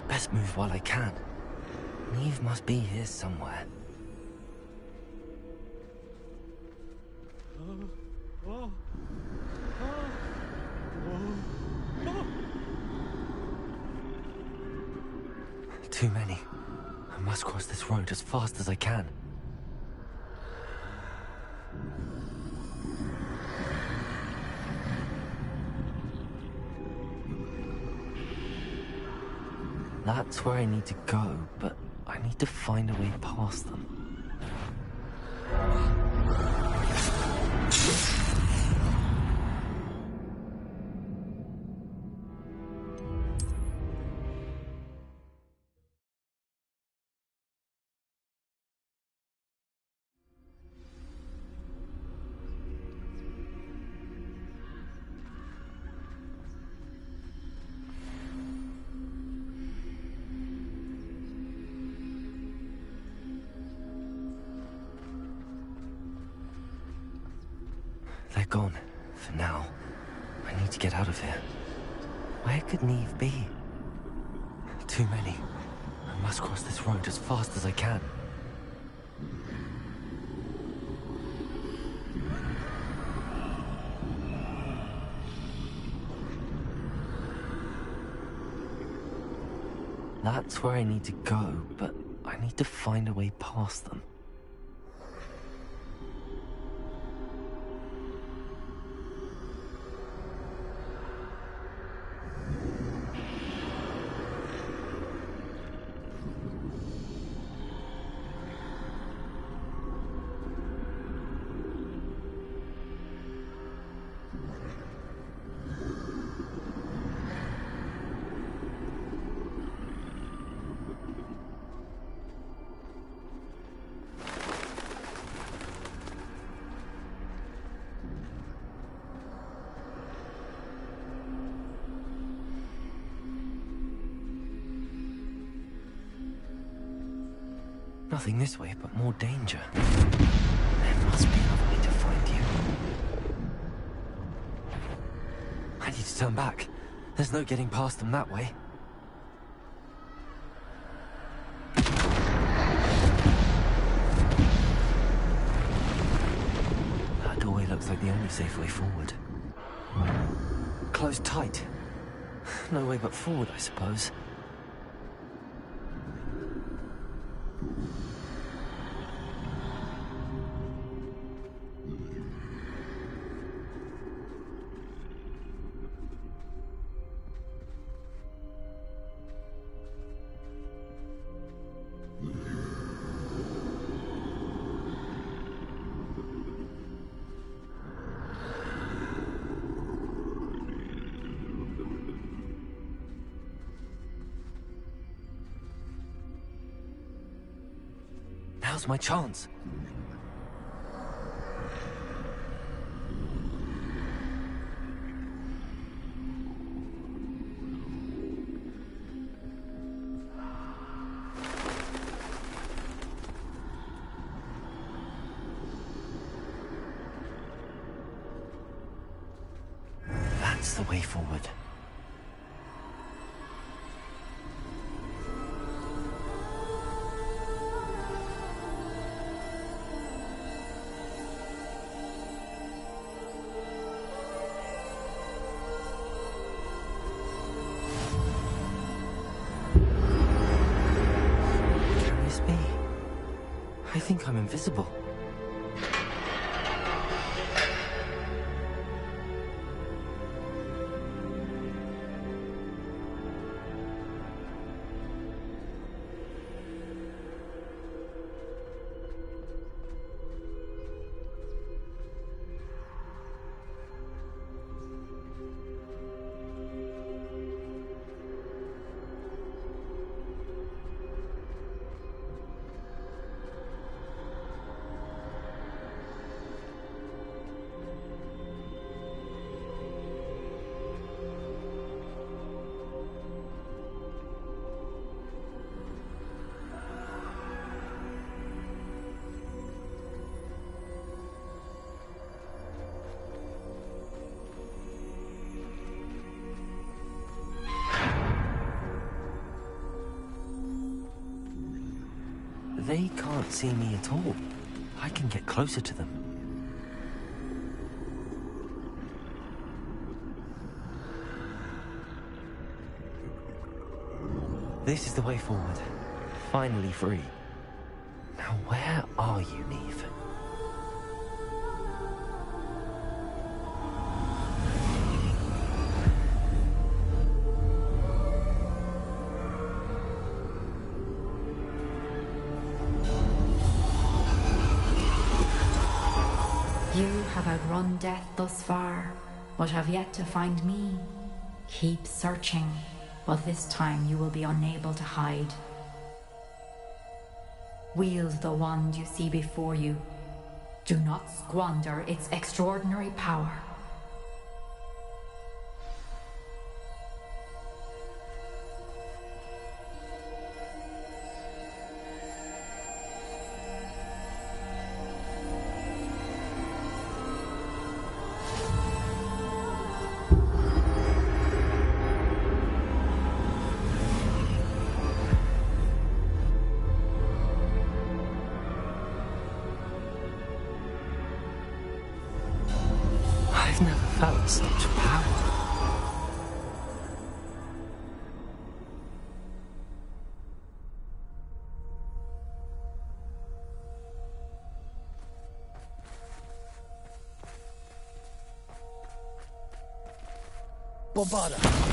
Best move while I can. Neve must be here somewhere. Too many. I must cross this road as fast as I can. That's where I need to go, but I need to find a way past them. They're gone, for now. I need to get out of here. Where could Neve be? Too many. I must cross this road as fast as I can. That's where I need to go, but I need to find a way past them. Nothing this way, but more danger. There must be another way to find you. I need to turn back. There's no getting past them that way. That doorway looks like the only safe way forward. Closed tight. No way but forward, I suppose. Now's my chance. the way forward. Curious me. I think I'm invisible. They can't see me at all. I can get closer to them. This is the way forward. Finally free. Now where are you, Neve? You have outrun death thus far, but have yet to find me. Keep searching, but this time you will be unable to hide. Wield the wand you see before you. Do not squander its extraordinary power. I've never felt such power. Bombarda!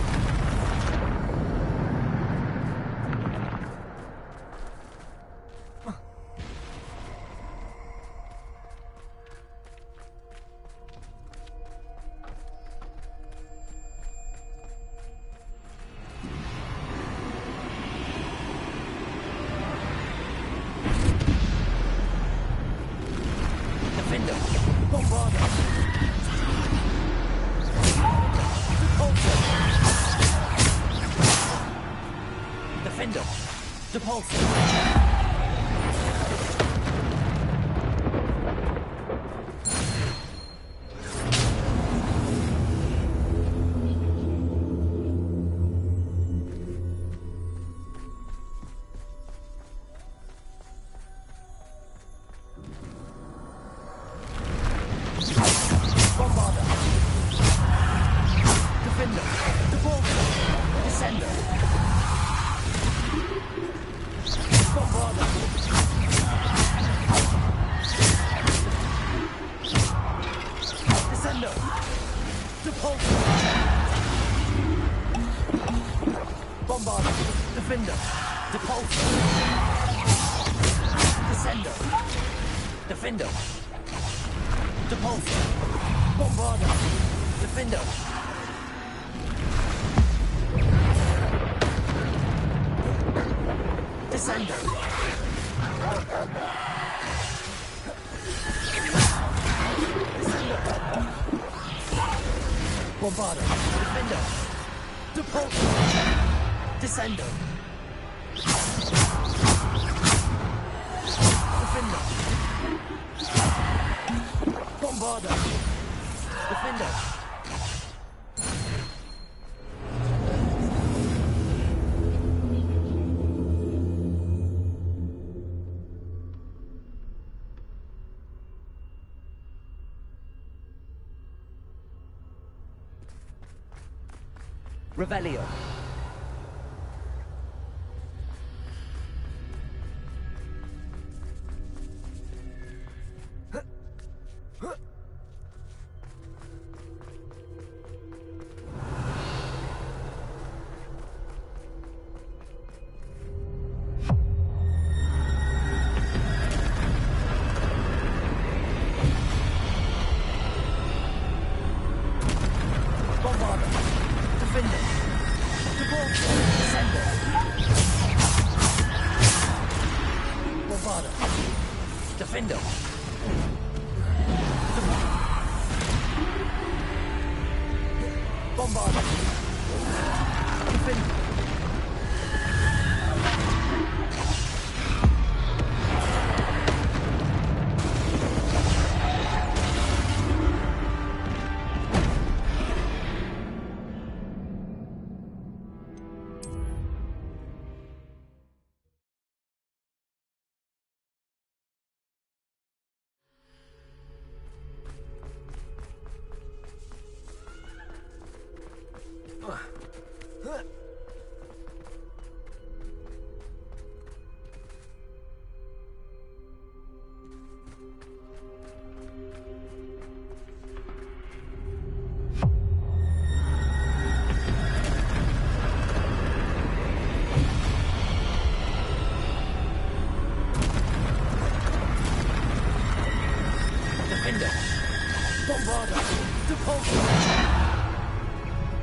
Revelio.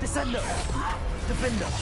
Bombarda. Defender.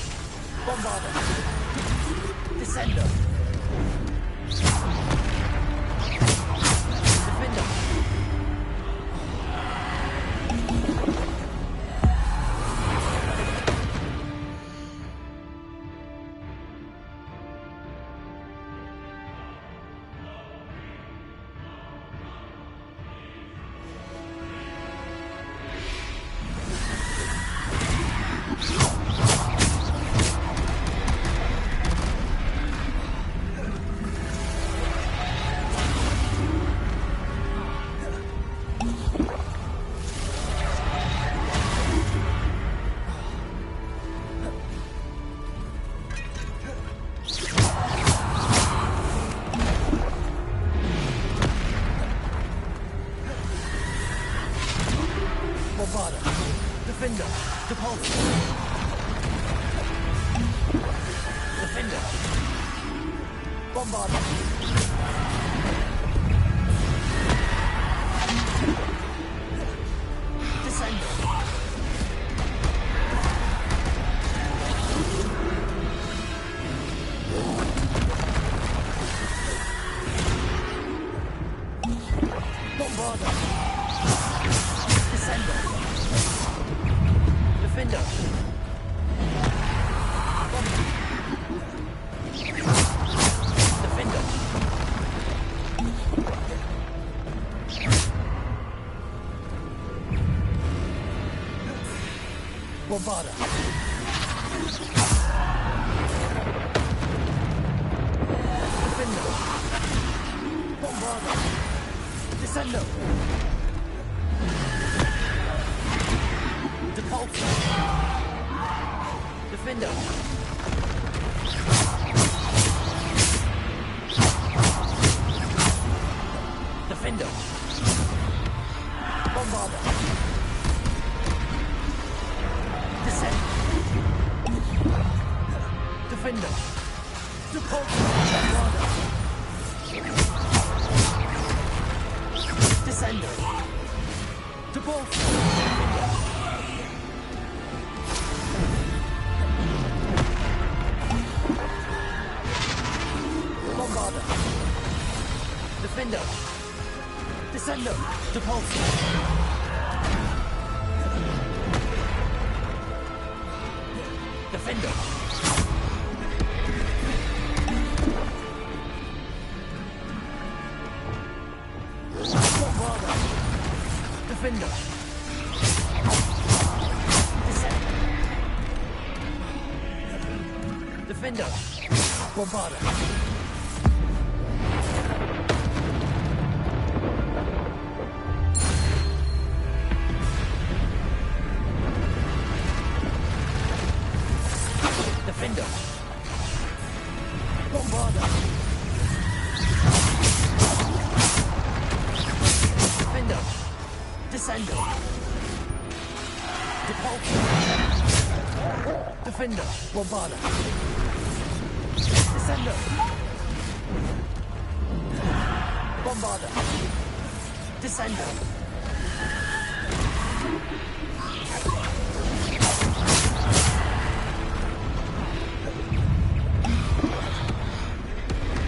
Bombarda. Descendo. Depulso. Defender. Defender. Bombarda. Descend. Defender. Depulso. Bombarda. Descender. Depulso. Bombarda. Defender. Descendo. Depulso. Defender. Bombarda. Defender. Descend. Defender. Bombarda. Bombarda! Defender! Descendo! Depulso! Defender! Bombarda! Descendo! Bombarda! Descendo!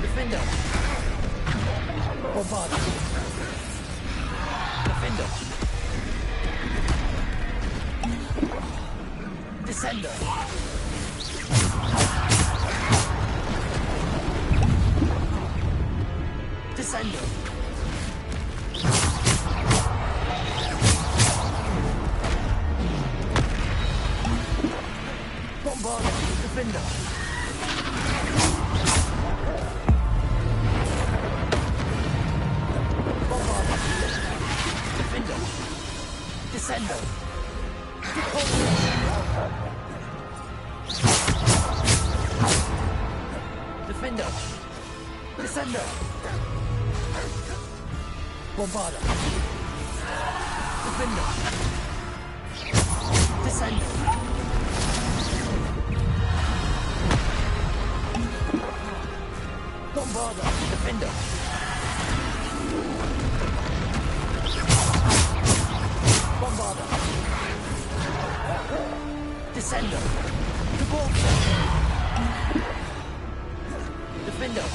Defender! Bombarda! Defender! Descender! Descender! Bombarda! Defender! Bombarda! Defender! Descendo! Defender! Descendo! Bombarda! Defender! Descendo! Bombarda! Defender! Bombarda! Descendo! Depulso! Defender!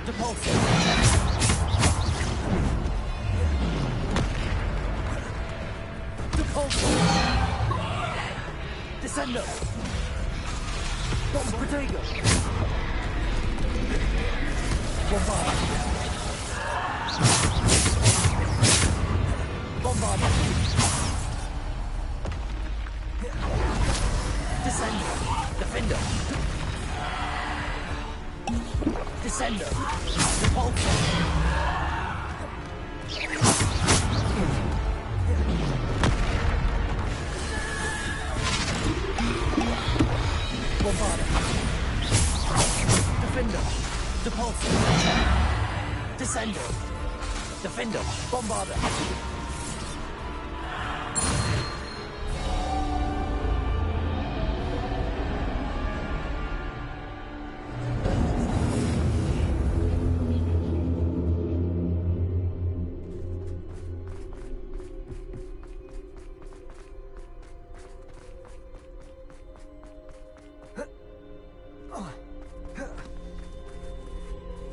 Depulso! Depulso! Descendo! Protego! Bombarda! Bombarda! Descendo! Defender! Descendo! Depulso! Bombarda! Defender! Depulso! Descendo! Defender! Bombarda!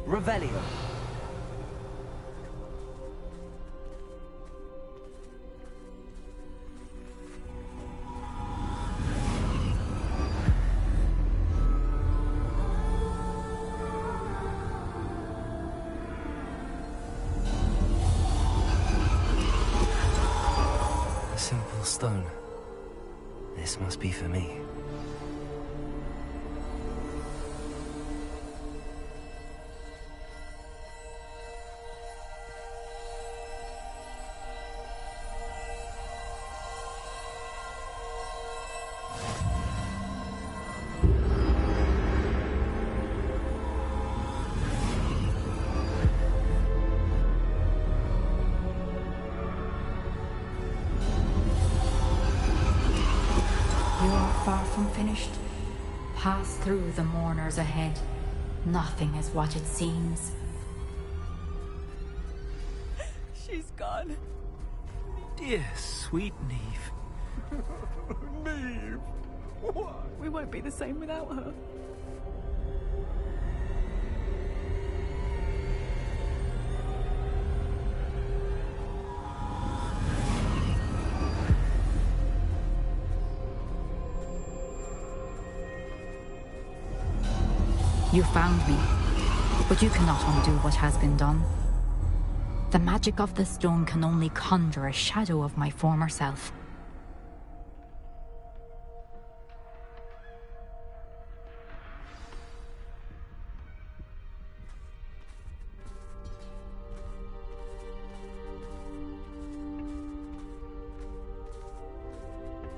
Revelio. A simple stone. This must be for me. Far from finished. Pass through the mourners ahead. Nothing is what it seems. She's gone. Dear sweet Neve. Neve! We won't be the same without her. You found me, but you cannot undo what has been done. The magic of the stone can only conjure a shadow of my former self.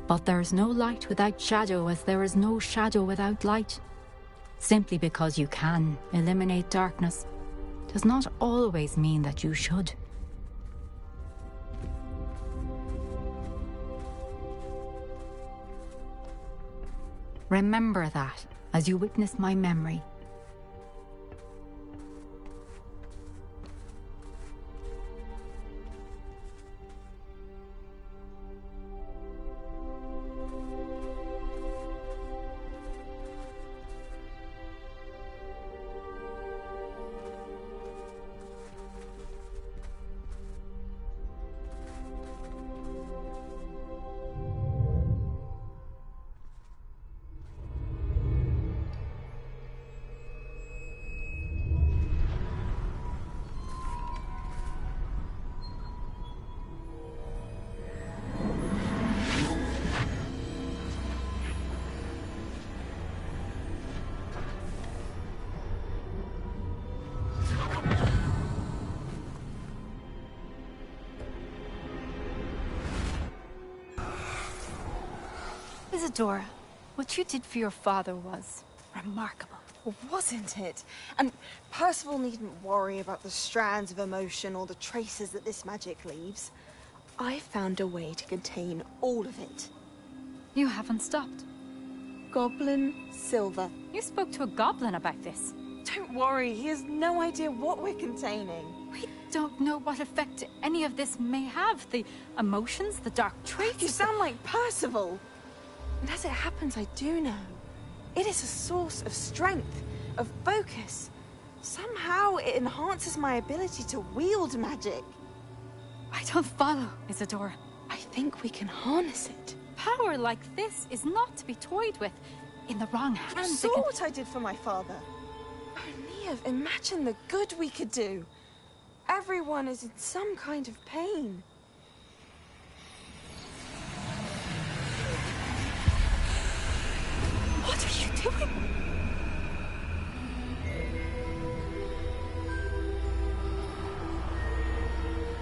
But there is no light without shadow, as there is no shadow without light. Simply because you can eliminate darkness does not always mean that you should. Remember that as you witness my memory. Isadora, what you did for your father was remarkable. Well, wasn't it? And Percival needn't worry about the strands of emotion or the traces that this magic leaves. I found a way to contain all of it. You haven't stopped. Goblin Silver. You spoke to a goblin about this. Don't worry, he has no idea what we're containing. We don't know what effect any of this may have. The emotions, the dark traits. You sound like Percival. And as it happens, I do know. It is a source of strength, of focus. Somehow it enhances my ability to wield magic. I don't follow, Isadora. I think we can harness it. Power like this is not to be toyed with. In the wrong hands, You saw what I did for my father. Oh, Neve, imagine the good we could do. Everyone is in some kind of pain. What are you doing?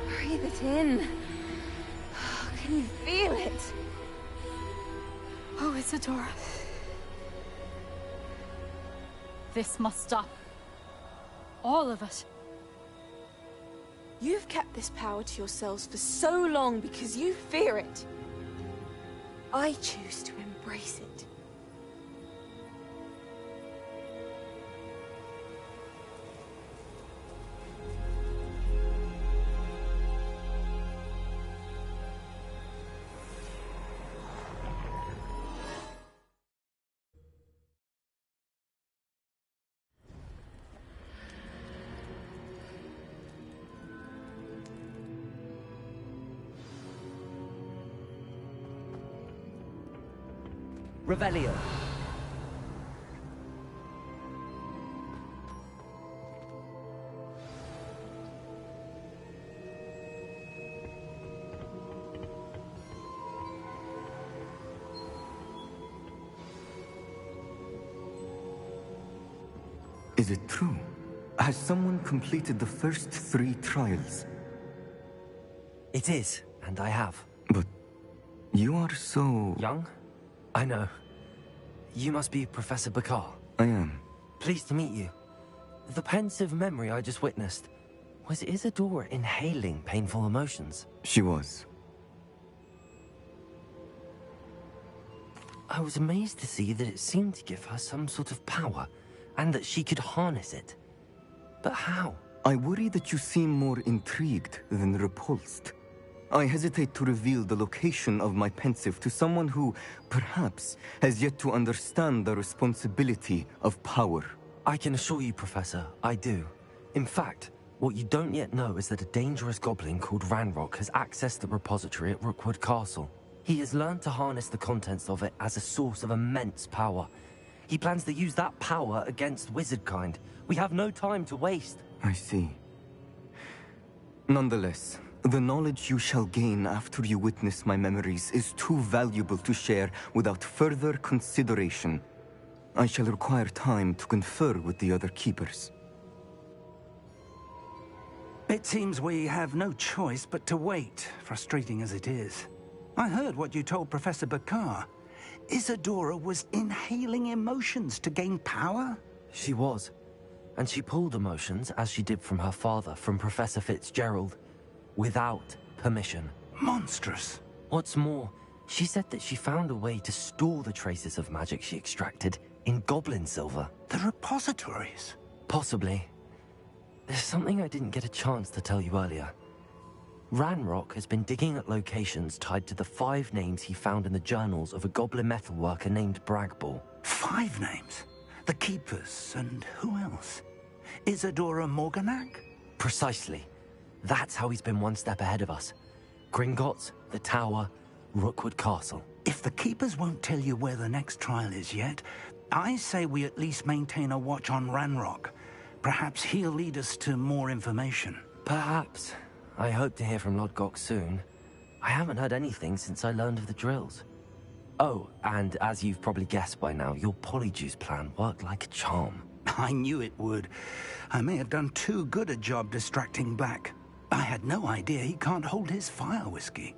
Breathe it in. Can you feel it? Oh, Isadora. This must stop. All of it. You've kept this power to yourselves for so long because you fear it. I choose to embrace it. Revelio. Is it true? Has someone completed the first 3 trials? It is, and I have. But you are so... young? I know. You must be Professor Bakar. I am. Pleased to meet you. The pensive memory I just witnessed, was Isadora inhaling painful emotions? She was. I was amazed to see that it seemed to give her some sort of power, and that she could harness it. But how? I worry that you seem more intrigued than repulsed. I hesitate to reveal the location of my pensive to someone who, perhaps, has yet to understand the responsibility of power. I can assure you, Professor, I do. In fact, what you don't yet know is that a dangerous goblin called Ranrock has accessed the repository at Rookwood Castle. He has learned to harness the contents of it as a source of immense power. He plans to use that power against wizardkind. We have no time to waste. I see. Nonetheless, the knowledge you shall gain after you witness my memories is too valuable to share without further consideration. I shall require time to confer with the other keepers. It seems we have no choice but to wait, frustrating as it is. I heard what you told Professor Bakar. Isadora was inhaling emotions to gain power? She was. And she pulled emotions, as she did from her father, from Professor Fitzgerald, without permission. Monstrous. What's more, she said that she found a way to store the traces of magic she extracted in goblin silver. The repositories? Possibly. There's something I didn't get a chance to tell you earlier. Ranrock has been digging at locations tied to the 5 names he found in the journals of a goblin metalworker named Bragball. 5 names? The Keepers, and who else? Isadora Morganac? Precisely. That's how he's been one step ahead of us. Gringotts, the Tower, Rookwood Castle. If the Keepers won't tell you where the next trial is yet, I say we at least maintain a watch on Ranrock. Perhaps he'll lead us to more information. Perhaps. I hope to hear from Lodgok soon. I haven't heard anything since I learned of the drills. Oh, and as you've probably guessed by now, your Polyjuice plan worked like a charm. I knew it would. I may have done too good a job distracting Black. I had no idea he can't hold his fire whiskey.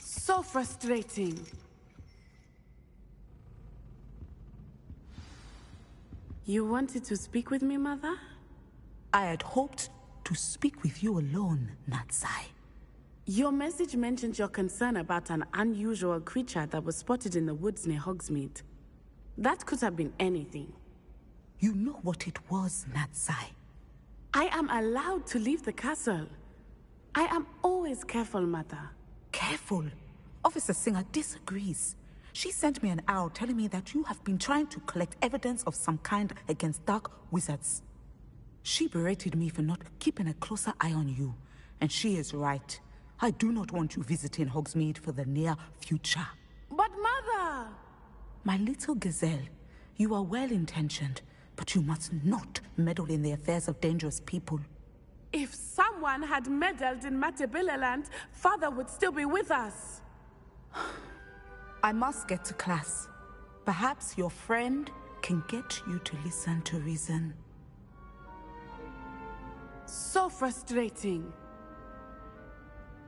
So frustrating. You wanted to speak with me, Mother? I had hoped to speak with you alone, Natsai. Your message mentioned your concern about an unusual creature that was spotted in the woods near Hogsmeade. That could have been anything. You know what it was, Natsai. I am allowed to leave the castle. I am always careful, Mother. Careful? Officer Singer disagrees. She sent me an owl telling me that you have been trying to collect evidence of some kind against dark wizards. She berated me for not keeping a closer eye on you, and she is right. I do not want you visiting Hogsmeade for the near future. But Mother! My little gazelle, you are well-intentioned, but you must not meddle in the affairs of dangerous people. If someone someone had meddled in Matabilaland, Father would still be with us. I must get to class. Perhaps your friend can get you to listen to reason. So frustrating.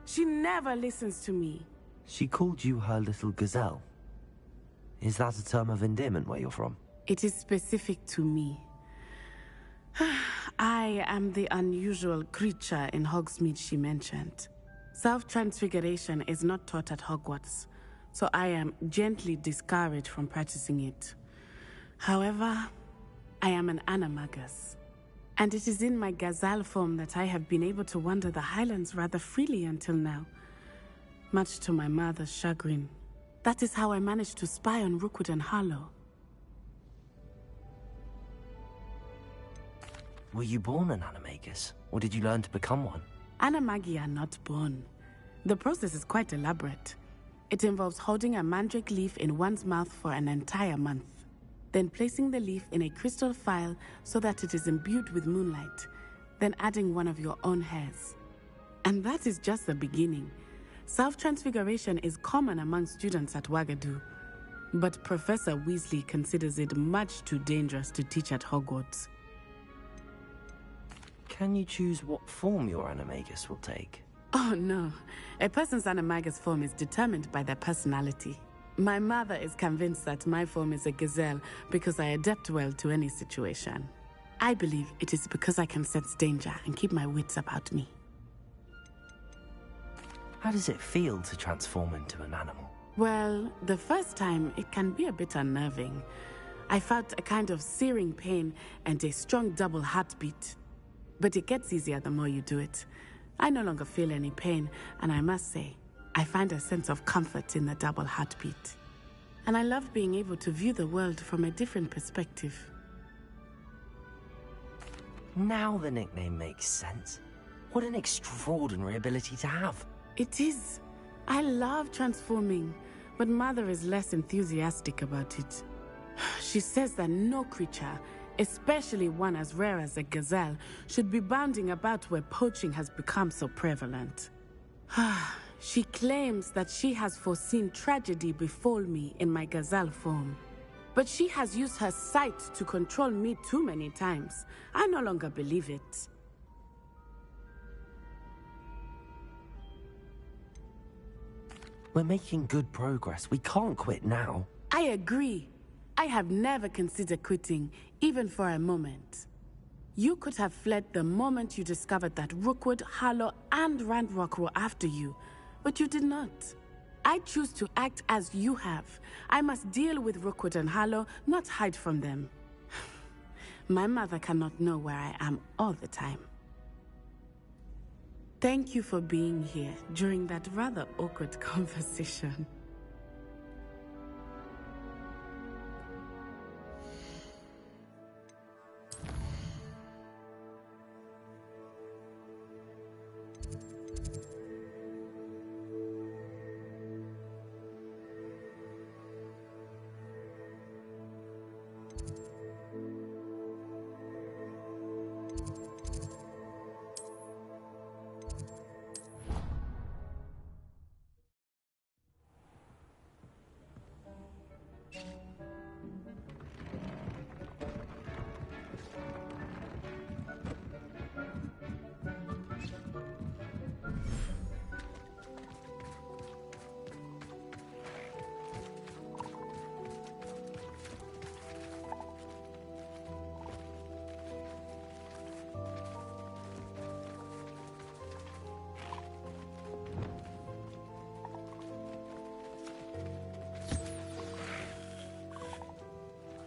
She never listens to me. She called you her little gazelle. Is that a term of endearment where you're from? It is specific to me. I am the unusual creature in Hogsmeade she mentioned. Self-transfiguration is not taught at Hogwarts, so I am gently discouraged from practicing it. However, I am an animagus, and it is in my gazelle form that I have been able to wander the Highlands rather freely until now, much to my mother's chagrin. That is how I managed to spy on Rookwood and Harlow. Were you born an animagus, or did you learn to become one? Animagi are not born. The process is quite elaborate. It involves holding a mandrake leaf in one's mouth for an entire month, then placing the leaf in a crystal phial so that it is imbued with moonlight, then adding one of your own hairs. And that is just the beginning. Self-transfiguration is common among students at Wagadu, but Professor Weasley considers it much too dangerous to teach at Hogwarts. Can you choose what form your animagus will take? Oh no, a person's animagus form is determined by their personality. My mother is convinced that my form is a gazelle because I adapt well to any situation. I believe it is because I can sense danger and keep my wits about me. How does it feel to transform into an animal? Well, the first time it can be a bit unnerving. I felt a kind of searing pain and a strong double heartbeat. But it gets easier the more you do it. I no longer feel any pain, and I must say, I find a sense of comfort in the double heartbeat. And I love being able to view the world from a different perspective. Now the nickname makes sense. What an extraordinary ability to have. It is. I love transforming, but Mother is less enthusiastic about it. She says that no creature, especially one as rare as a gazelle, should be bounding about where poaching has become so prevalent. She claims that she has foreseen tragedy befall me in my gazelle form. But she has used her sight to control me too many times. I no longer believe it. We're making good progress. We can't quit now. I agree. I have never considered quitting, even for a moment. You could have fled the moment you discovered that Rookwood, Harlow, and Ranrock were after you, but you did not. I choose to act as you have. I must deal with Rookwood and Harlow, not hide from them. My mother cannot know where I am all the time. Thank you for being here during that rather awkward conversation.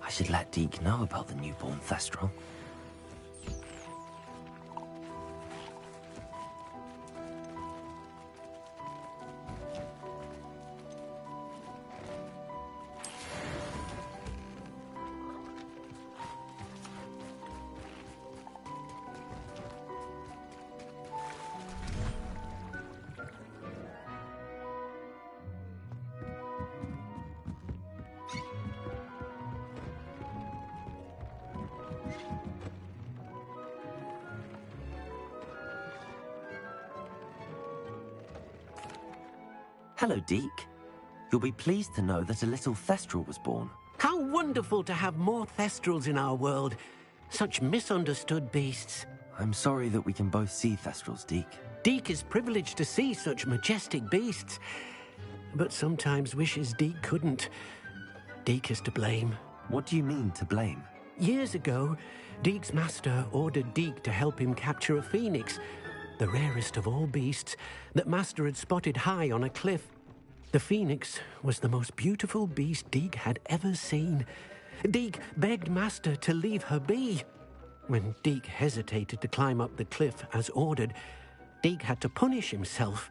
I should let Deke know about the newborn Thestral. Hello, Deke. You'll be pleased to know that a little Thestral was born. How wonderful to have more Thestrals in our world. Such misunderstood beasts. I'm sorry that we can both see Thestrals, Deke. Deke is privileged to see such majestic beasts, but sometimes wishes Deke couldn't. Deke is to blame. What do you mean, to blame? Years ago, Deke's master ordered Deke to help him capture a phoenix, the rarest of all beasts that master had spotted high on a cliff. The phoenix was the most beautiful beast Deke had ever seen. Deke begged master to leave her be. When Deke hesitated to climb up the cliff as ordered, Deke had to punish himself.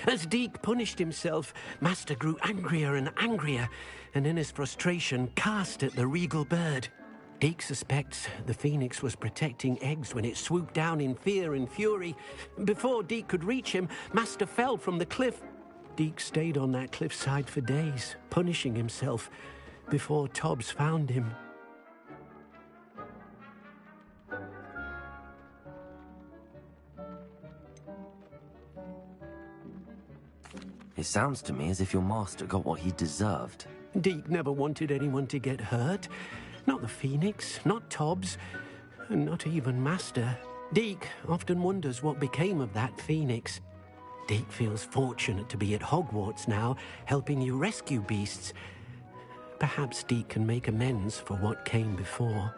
As Deke punished himself, master grew angrier and angrier, and in his frustration cast at the regal bird. Deke suspects the phoenix was protecting eggs when it swooped down in fear and fury. Before Deke could reach him, master fell from the cliff. Deke stayed on that cliffside for days, punishing himself, before Tobbs found him. It sounds to me as if your master got what he deserved. Deke never wanted anyone to get hurt. Not the phoenix, not Tobbs, and not even master. Deke often wonders what became of that phoenix. Deke feels fortunate to be at Hogwarts now, helping you rescue beasts. Perhaps Deke can make amends for what came before.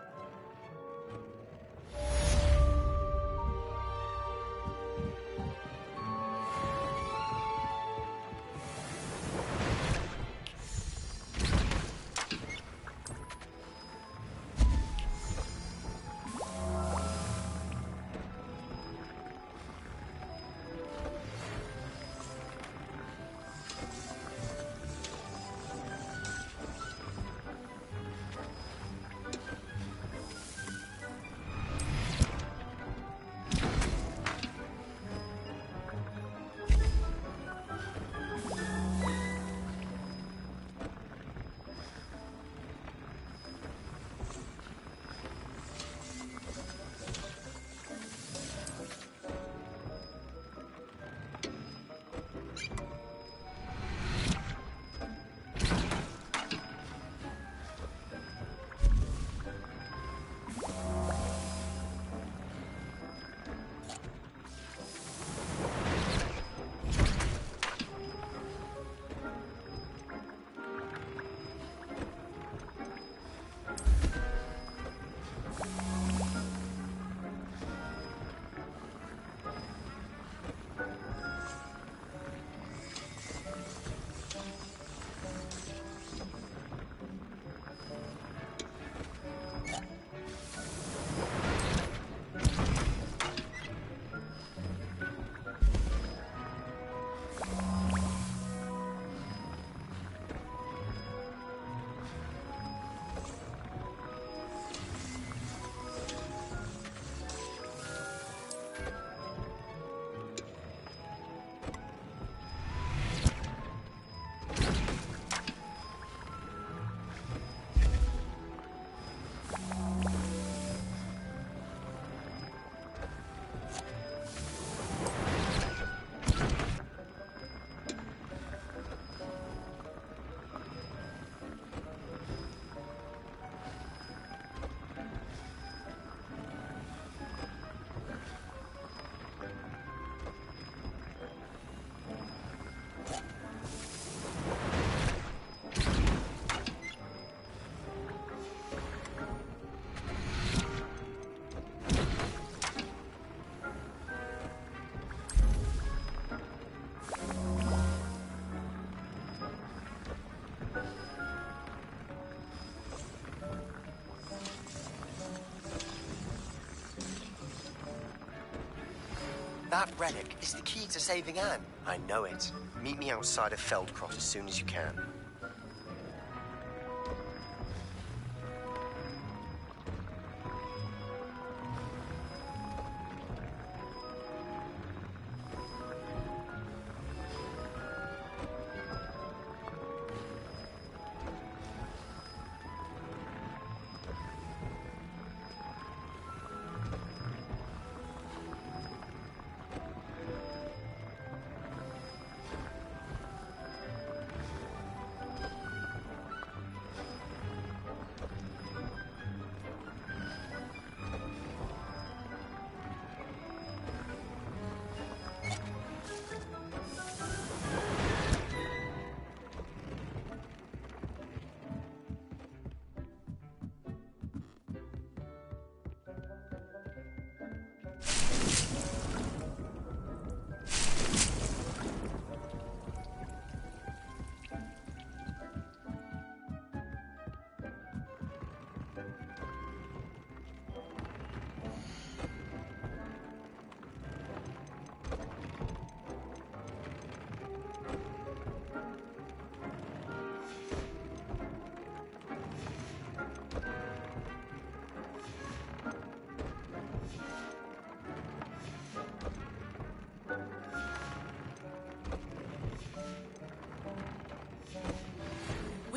That relic is the key to saving Anne. I know it. Meet me outside of Feldcroft as soon as you can.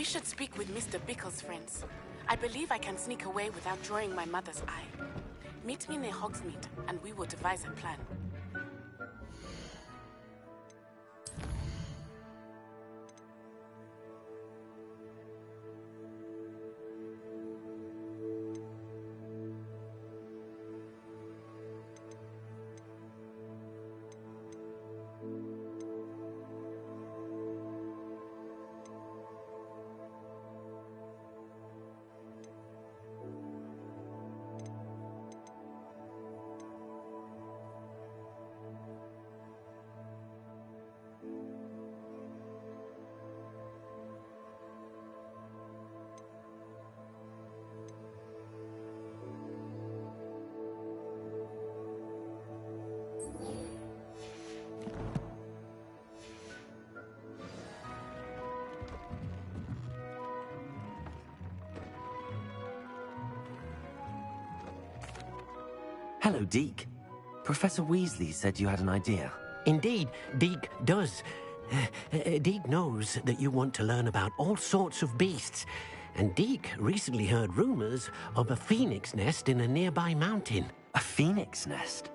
should speak with Mr. Bickle's friends. I believe I can sneak away without drawing my mother's eye. Meet me near Hogsmeade, and we will devise a plan. Hello, Deke. Professor Weasley said you had an idea. Indeed, Deke does. Deke knows that you want to learn about all sorts of beasts, and Deke recently heard rumors of a phoenix nest in a nearby mountain. A phoenix nest?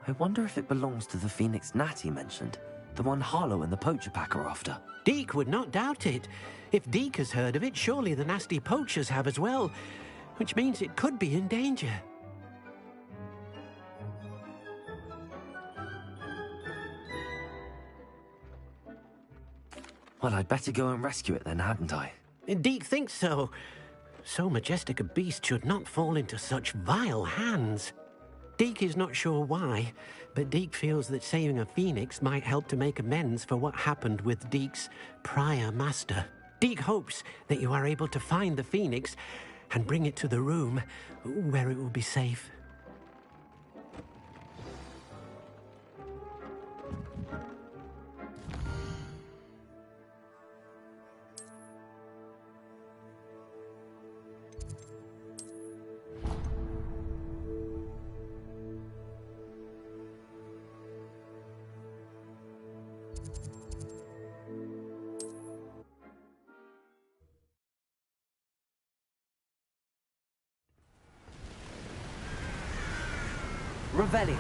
I wonder if it belongs to the phoenix gnat he mentioned, the one Harlow and the poacher pack are after. Deke would not doubt it. If Deke has heard of it, surely the nasty poachers have as well, which means it could be in danger. Well, I'd better go and rescue it then, hadn't I? Deke thinks so. So majestic a beast should not fall into such vile hands. Deke is not sure why, but Deke feels that saving a phoenix might help to make amends for what happened with Deke's prior master. Deke hopes that you are able to find the phoenix and bring it to the room where it will be safe. Revelio.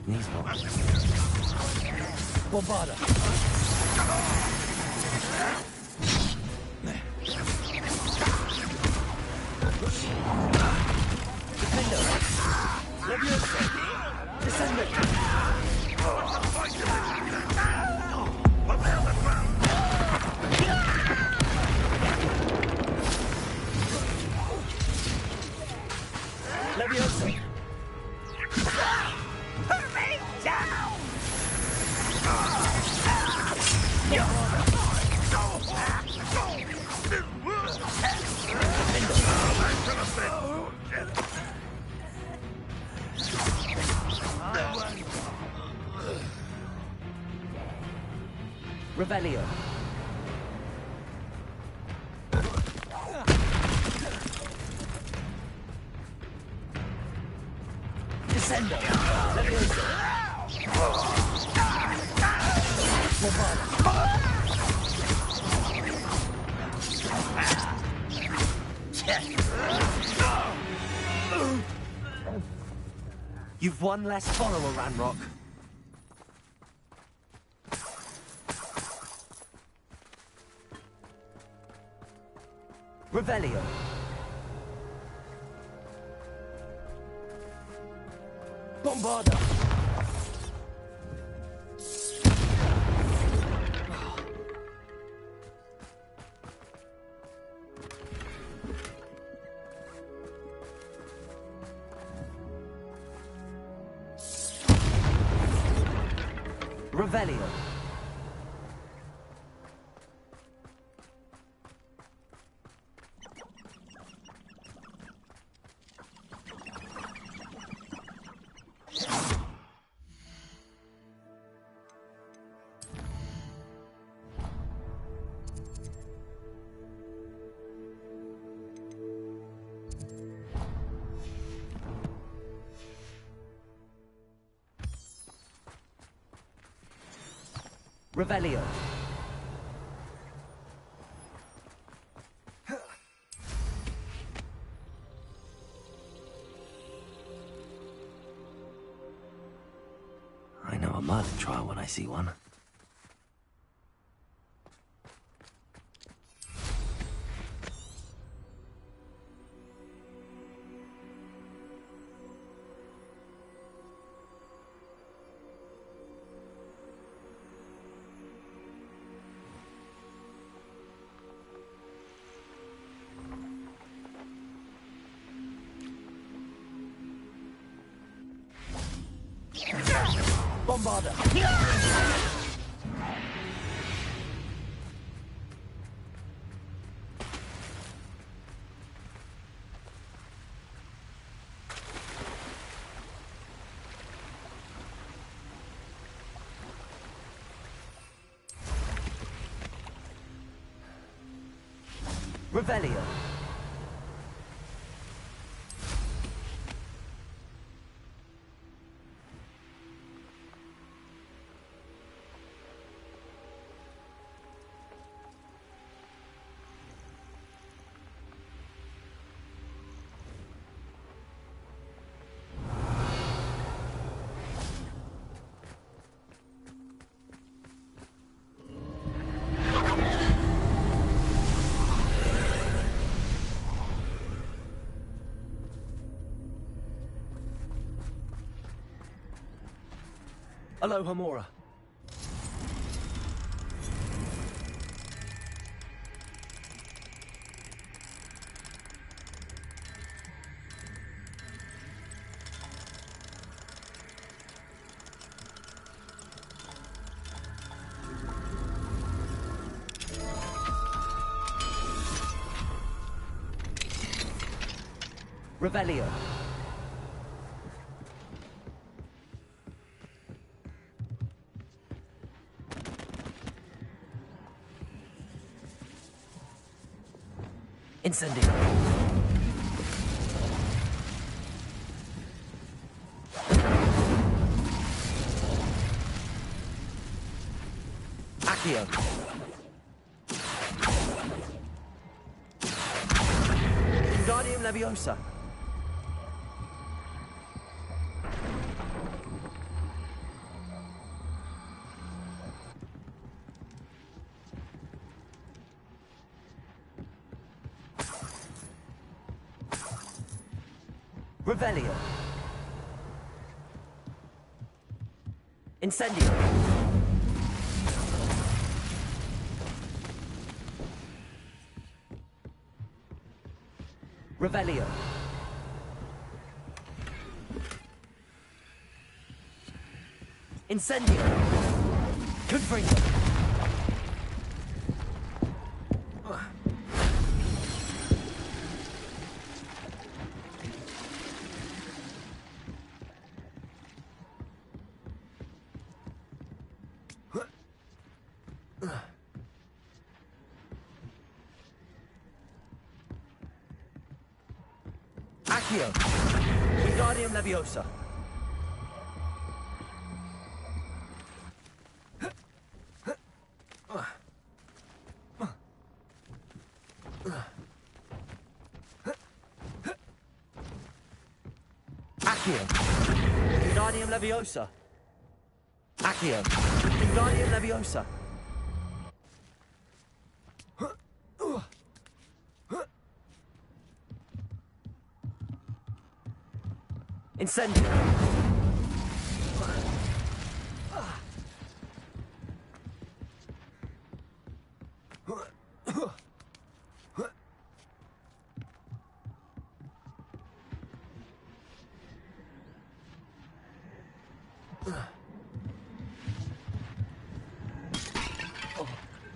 These ones. Bombarda. Defender. Leviosa. Descendant. Leviosa. Revelio. Descendo. Leviosa. You've one less follower, Ranrock. Revelio. Bombarda. Revelio. Revelio. I know a Merlin trial when I see one. Bombarder. Revelio. Hello, Hamura. Revelio. Incendio. Accio. Wingardium Leviosa. Revelio. Incendio. Revelio. Incendio. Confringo. Accio. Wingardium Leviosa. Accio. Wingardium Leviosa. Accio. Wingardium Leviosa. Incendio.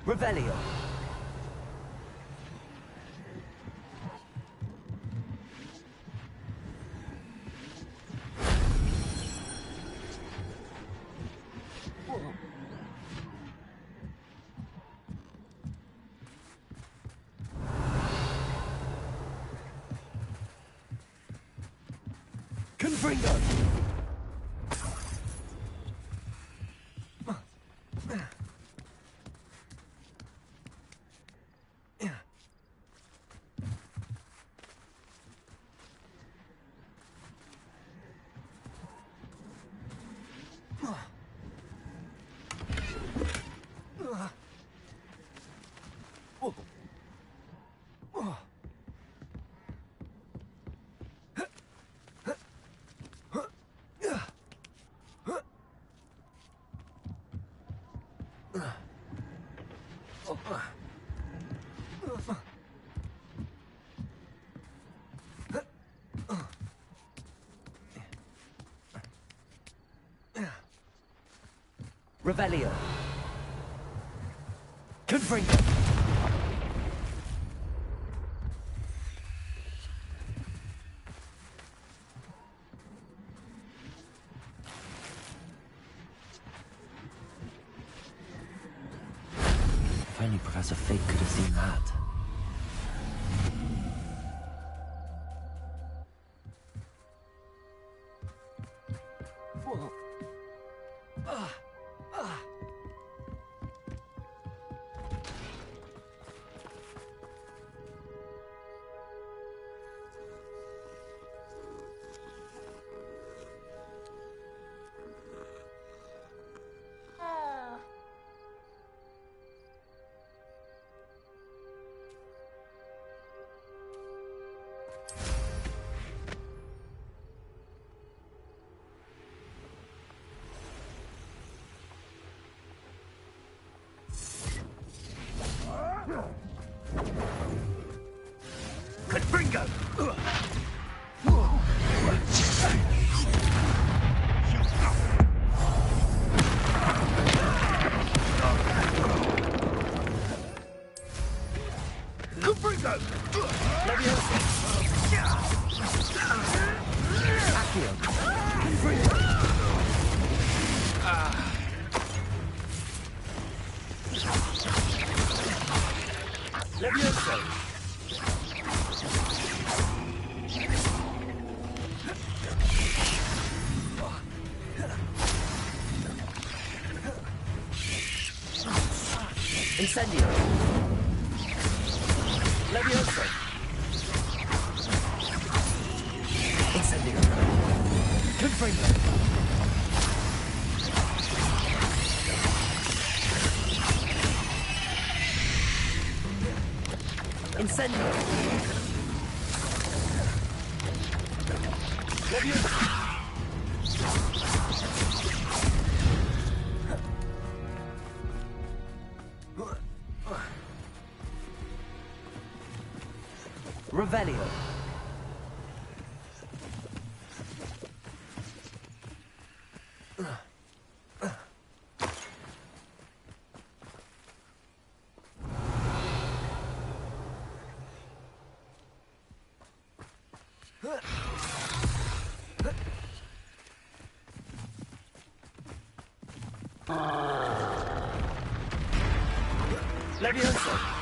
Revelio. Confringo! Revelio. Confringo. If only Professor Fig could have seen that. Confringo! Confringo! Leviosa! Accio! Confringo! Leviosa! Incendio! Leviosa! Incendio! Confringo! Incendio! Leviosa! Revelio. Leviosa.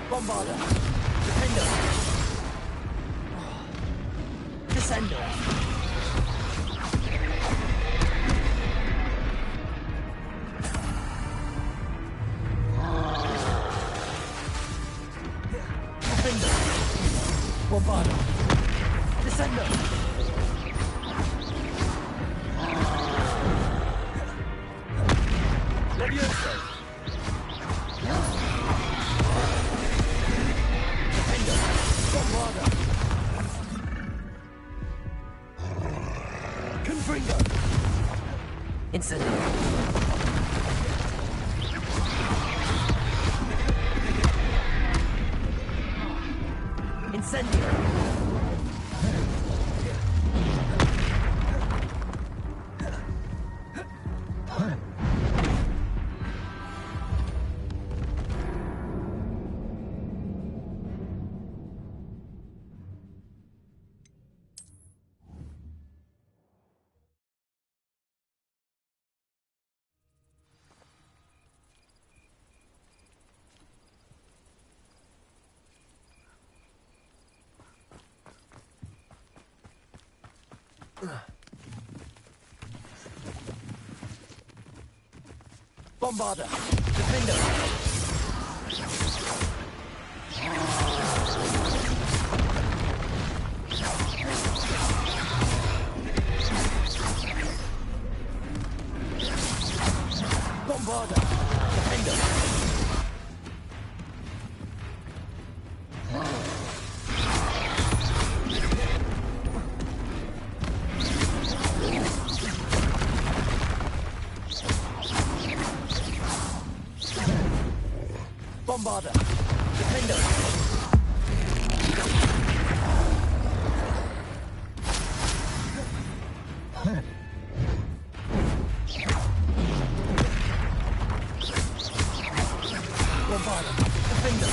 Bombarda. Defender. Descender. Defender. Bombarda. Descender. Leviosa. Bombarda. Confringo. Incendio. Incendio! Bombarder! Defender! Bombarder! Defender! Bombarder! Defender! Bombarder! Defender!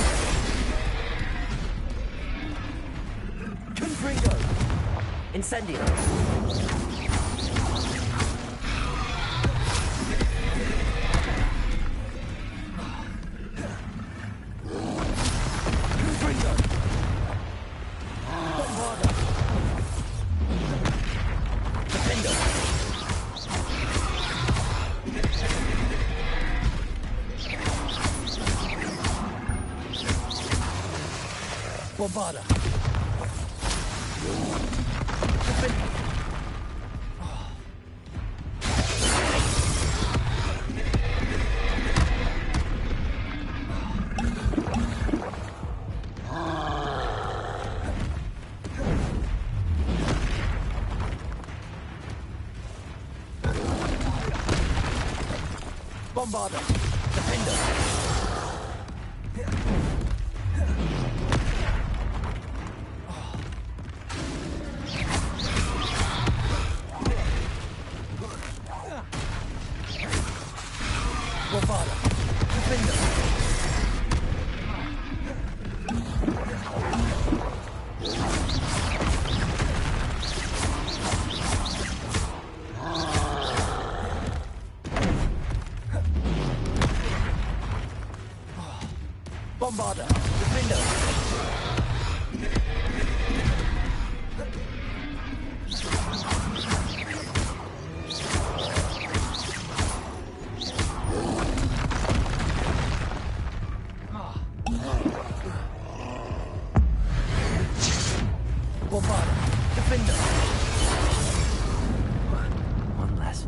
Confringo! Incendio! Bombarder! Bombarder! Defender! Bombarder! Defender! Bombarder! Defender! Bombarder! Defender! One less.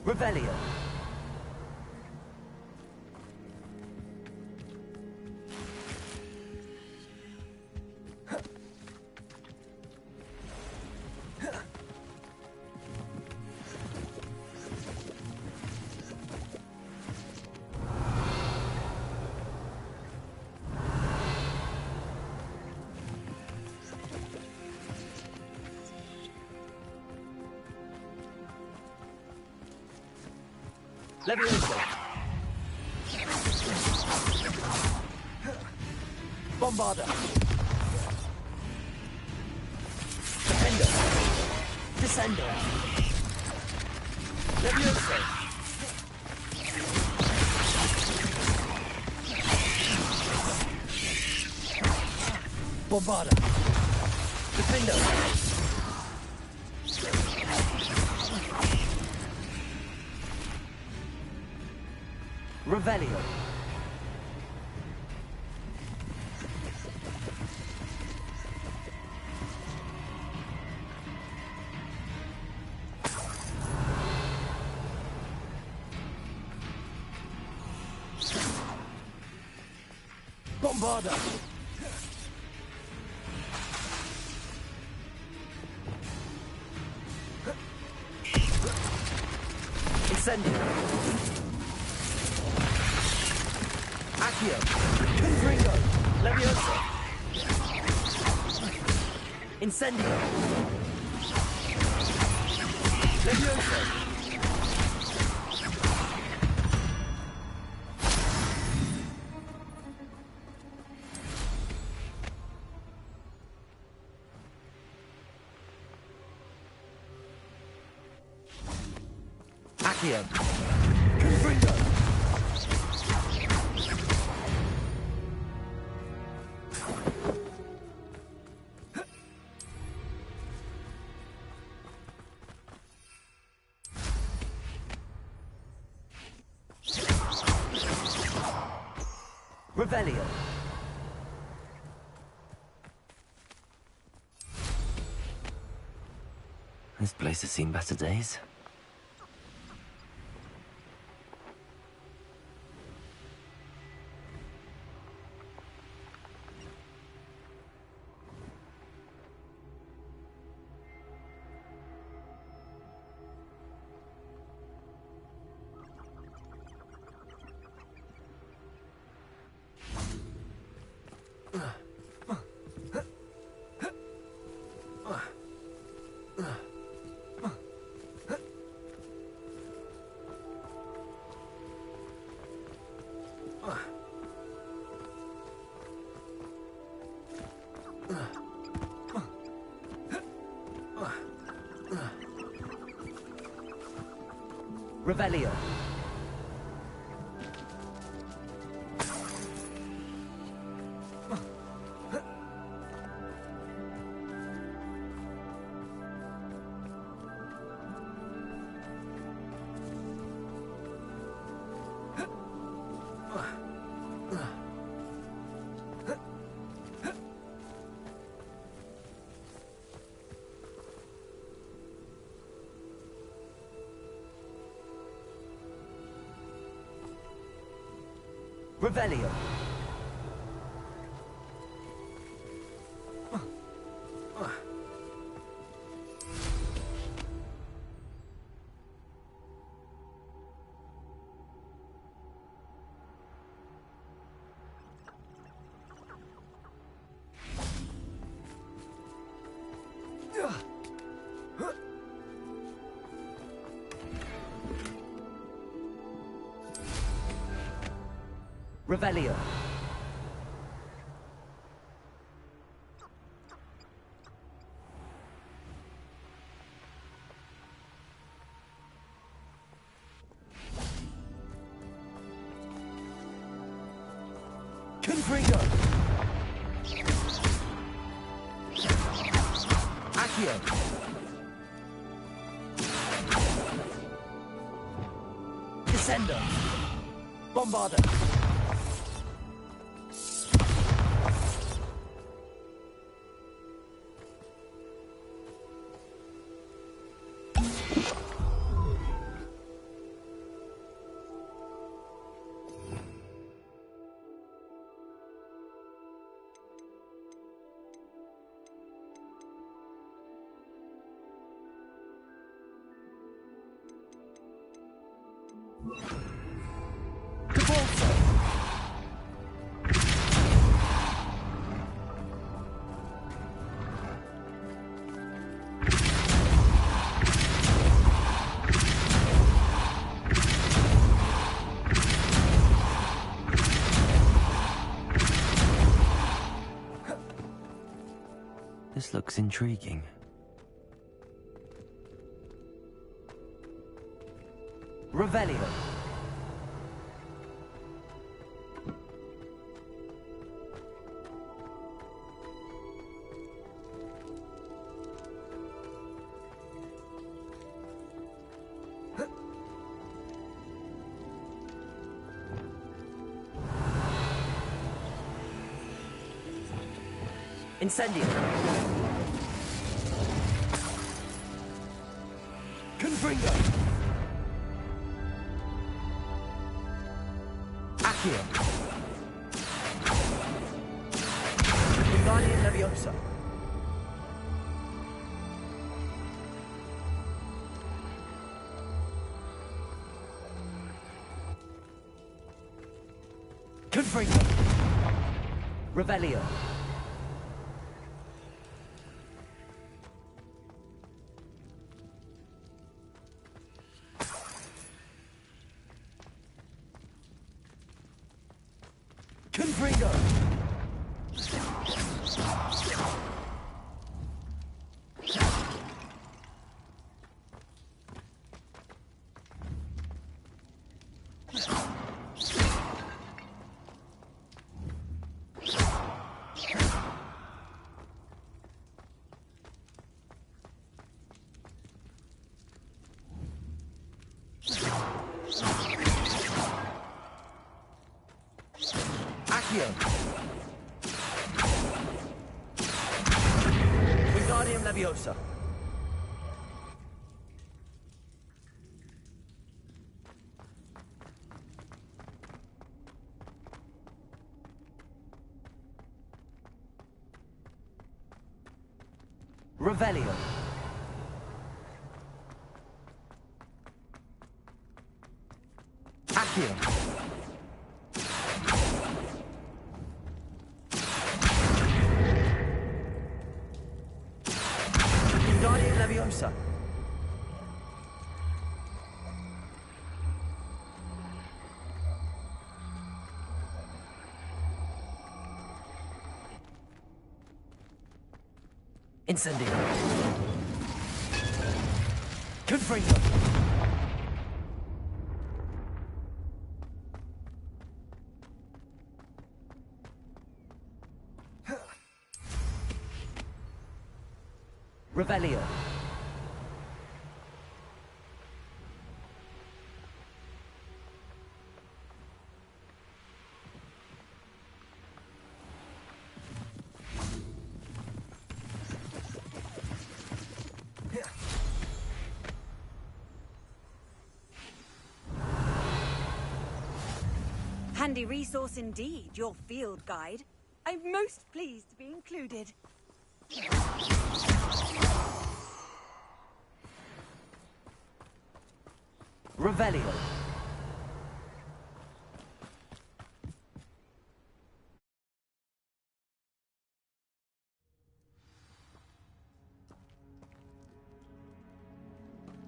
Revelio! Levioso! Bombarder! Defender! Descender! Levioso! Bombarder! Defender! Revelio! Bombarder! Incendio. Accio. Confringo. Leviosa. Incendio. Leviosa. Accio. Confringo. Revelio. This place has seen better days. Revelio. Revelio. Revelio. Confringo. Accio. Descendo. Bombardo. This looks intriguing. Revelio. Incendio. Confringo. Accio. Wingardium Leviosa. Confringo. Revelio. Confringo. Wingardium Leviosa. Revelio. Accio. Wingardium Leviosa. Incendio. Confringo. Revelio. Handy resource indeed, your field guide. I'm most pleased to be included. Revelio.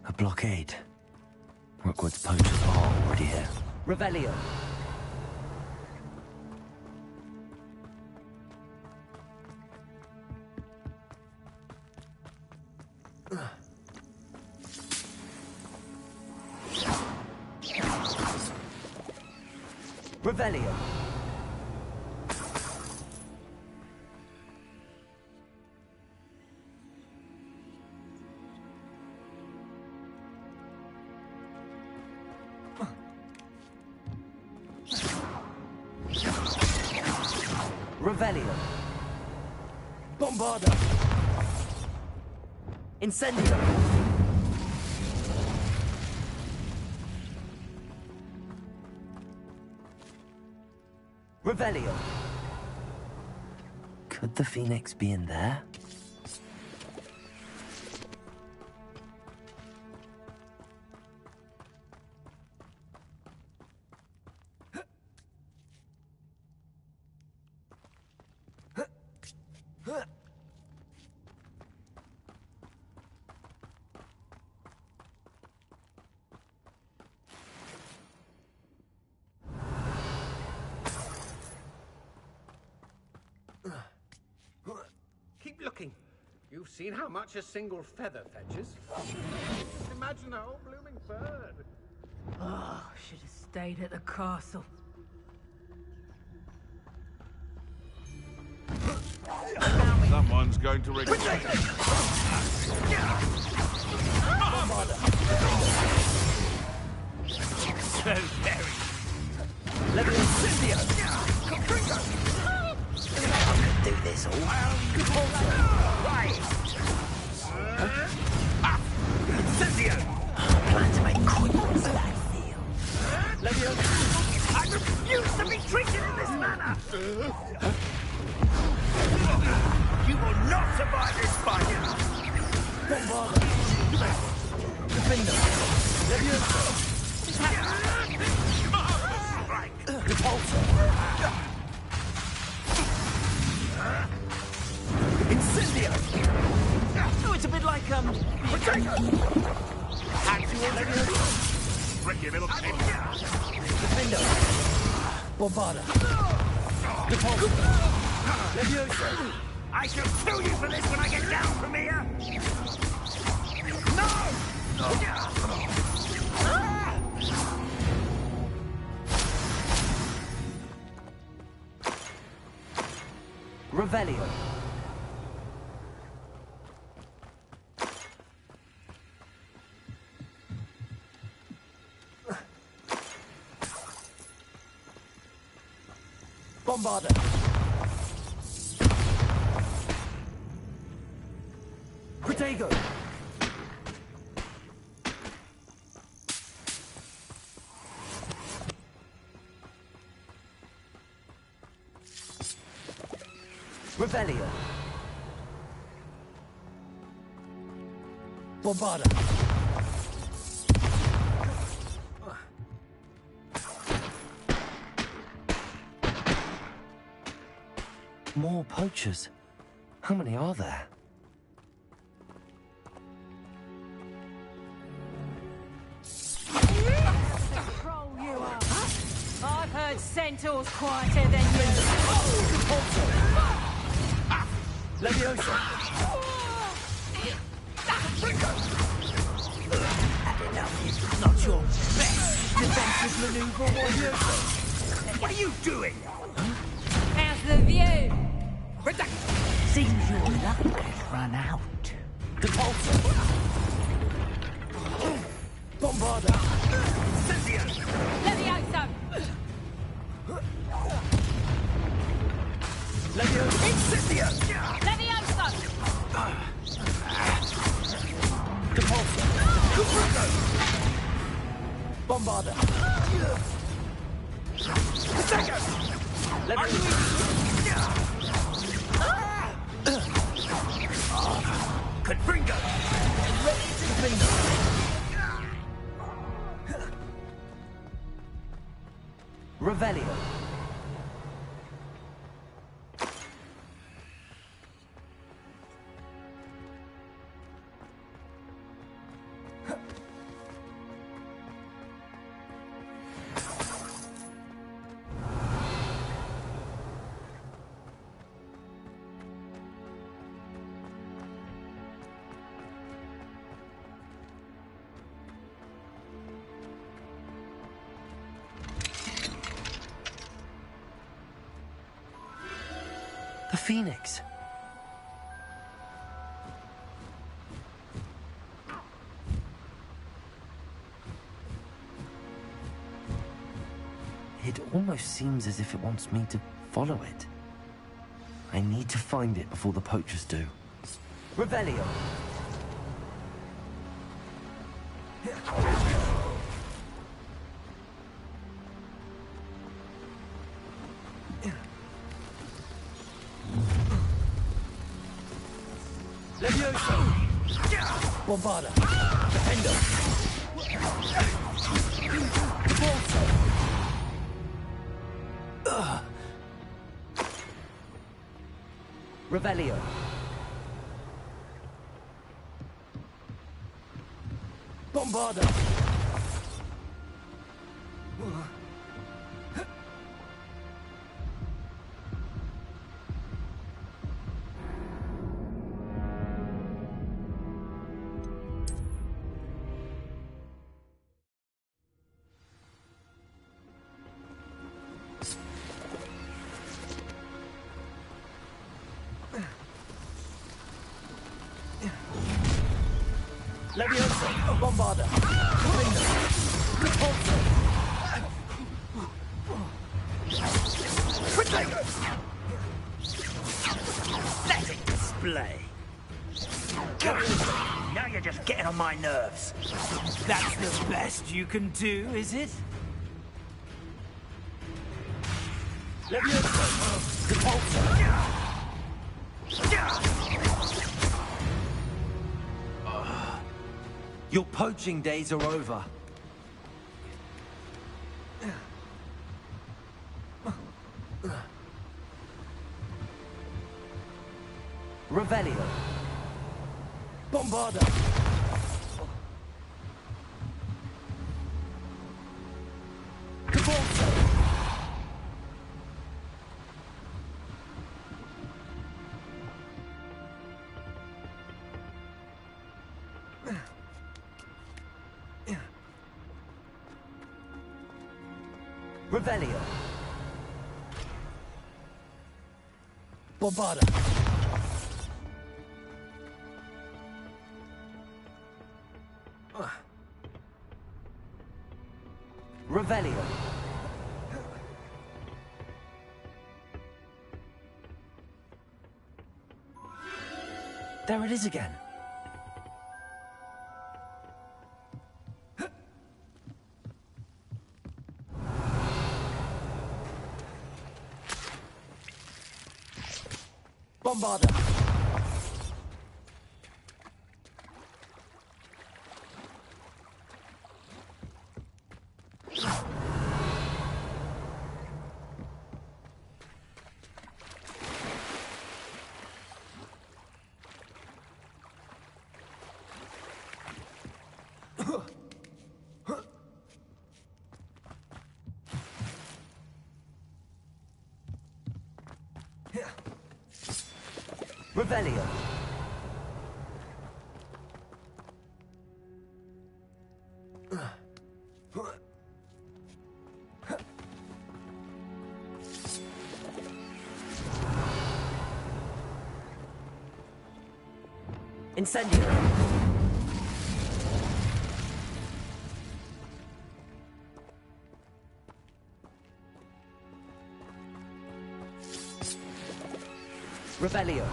A blockade. Rookwood's poachers are already here. Revelio. Revelio. Revelio. Bombarda. Incendio. Revelio. Could the Phoenix be in there? Keep looking. You've seen how much a single feather fetches. Imagine a whole blooming bird. Oh, should have stayed at the castle. Someone's going to regret it. So very. Level Incendio. I could do this all. Right. Incendio. I plan to make quick ones of that field. Leviosa. I refuse to be treated in this manner. You will not survive this fight. Bombarda. Defender. Leviosa. Strike. Repulsor. Incendio! Oh, it's a bit like, Potato! Tricky little kid. Defendo! Bombarda! Repulsor! Levioso! I shall kill you for this when I get down from here! No! Revelio. Bombarda. Protego. Revelio. Bombarda. More poachers. How many are there? Troll you are. I've heard centaurs quieter than you. Leviosa. Not your best defensive maneuver, warrior. What are you doing? How's the view? Seems your luck has run out. Repulsor. Bombarda. Incendio. Levioso! Levioso. Incendio. Levioso! Repulsor. Bombarda. Attacker. Confringo! Ready to Revelio. The Phoenix. It almost seems as if it wants me to follow it. I need to find it before the poachers do. Revelio. Levioso! Bombarda! Defendo! Repulsor! Revelio. Bombarda! Levioso! Bombarda! Defendo! Repulsor! Protego! Let it display! Now you're just getting on my nerves. That's the best you can do, is it? Levioso! Repulsor! Your poaching days are over. Revelio. Bombarda. Cabalso. Revelio. Bombarda. Revelio. There it is again. Bombarda. Revelio. Incendio. Revelio.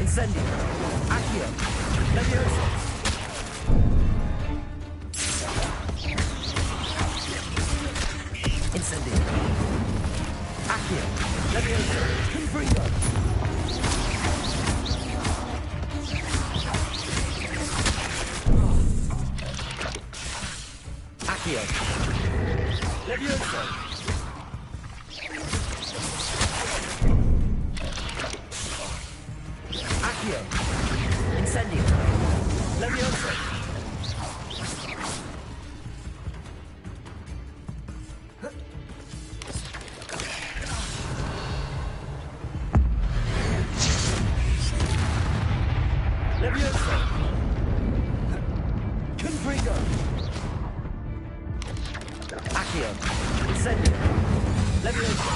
Incendio. Accio. Levioso. Incendio. Accio. Levioso. Confringo. Accio. Levioso. Incendio. Levioso. Levioso. Confringo. Accio. Incendio. Levioso.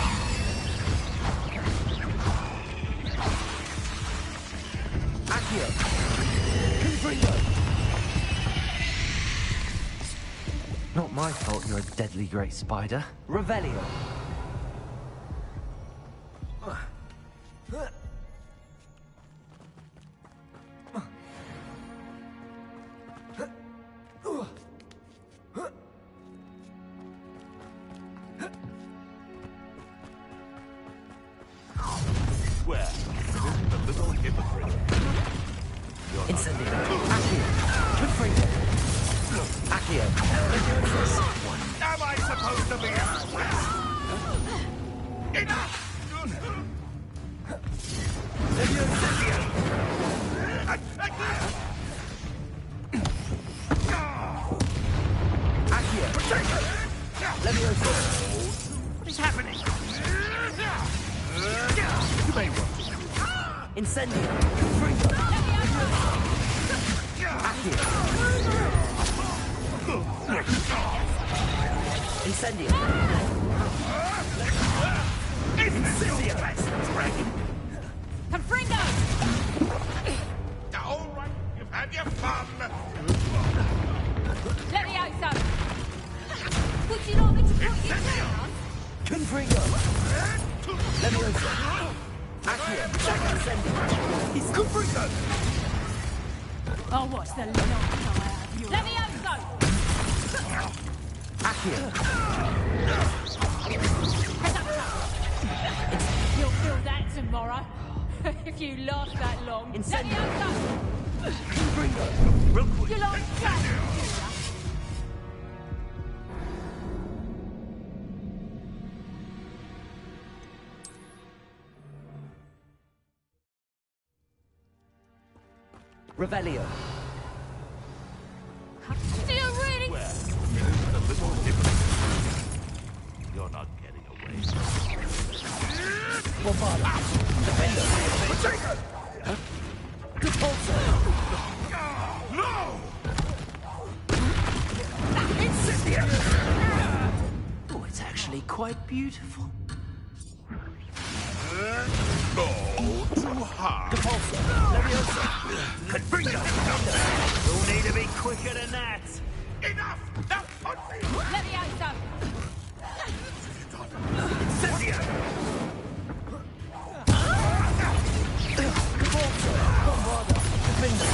Accio. Confringo. Not my fault you're a deadly great spider. Revelio. Where? The little hypocrite. Incendio. Accio. Confringo. Accio. Levioso. Am I supposed to be impressed? Enough! Levioso. Accio. Levioso. What is happening? You may want. Incendio. Confringo. Accio. Incendio. Incendio. Confringo! All right, you've had your fun. Levioso! Leviosa! Accio! He's Cuprico! I'll watch the long eye out of you. Leviosa! Accio! You'll feel that tomorrow. If you last that long. Leviosa! Cuprico! Real quick! You like that? Revelio. Still really? Well, it's a little different. You're not getting away. Bombarda. Defender. Protego. Repulsor. No! Incendio. Oh, it's actually quite beautiful. No, too hard. Repulsor. Leviosa. Confringo. You'll need to be quicker than that. Enough! Now, on me! Leviosa! Incendio. Repulsor. Bombarda. Defender.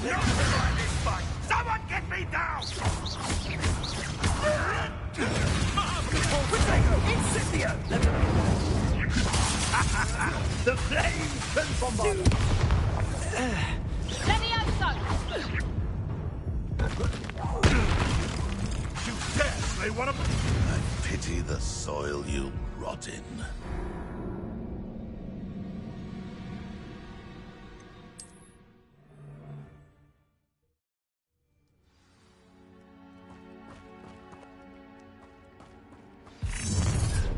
No survive this fight! Someone get me down! Protego. Incendio. The flames and Bombarda. Leviosa! You dare slay one of them? I pity the soil you rot in.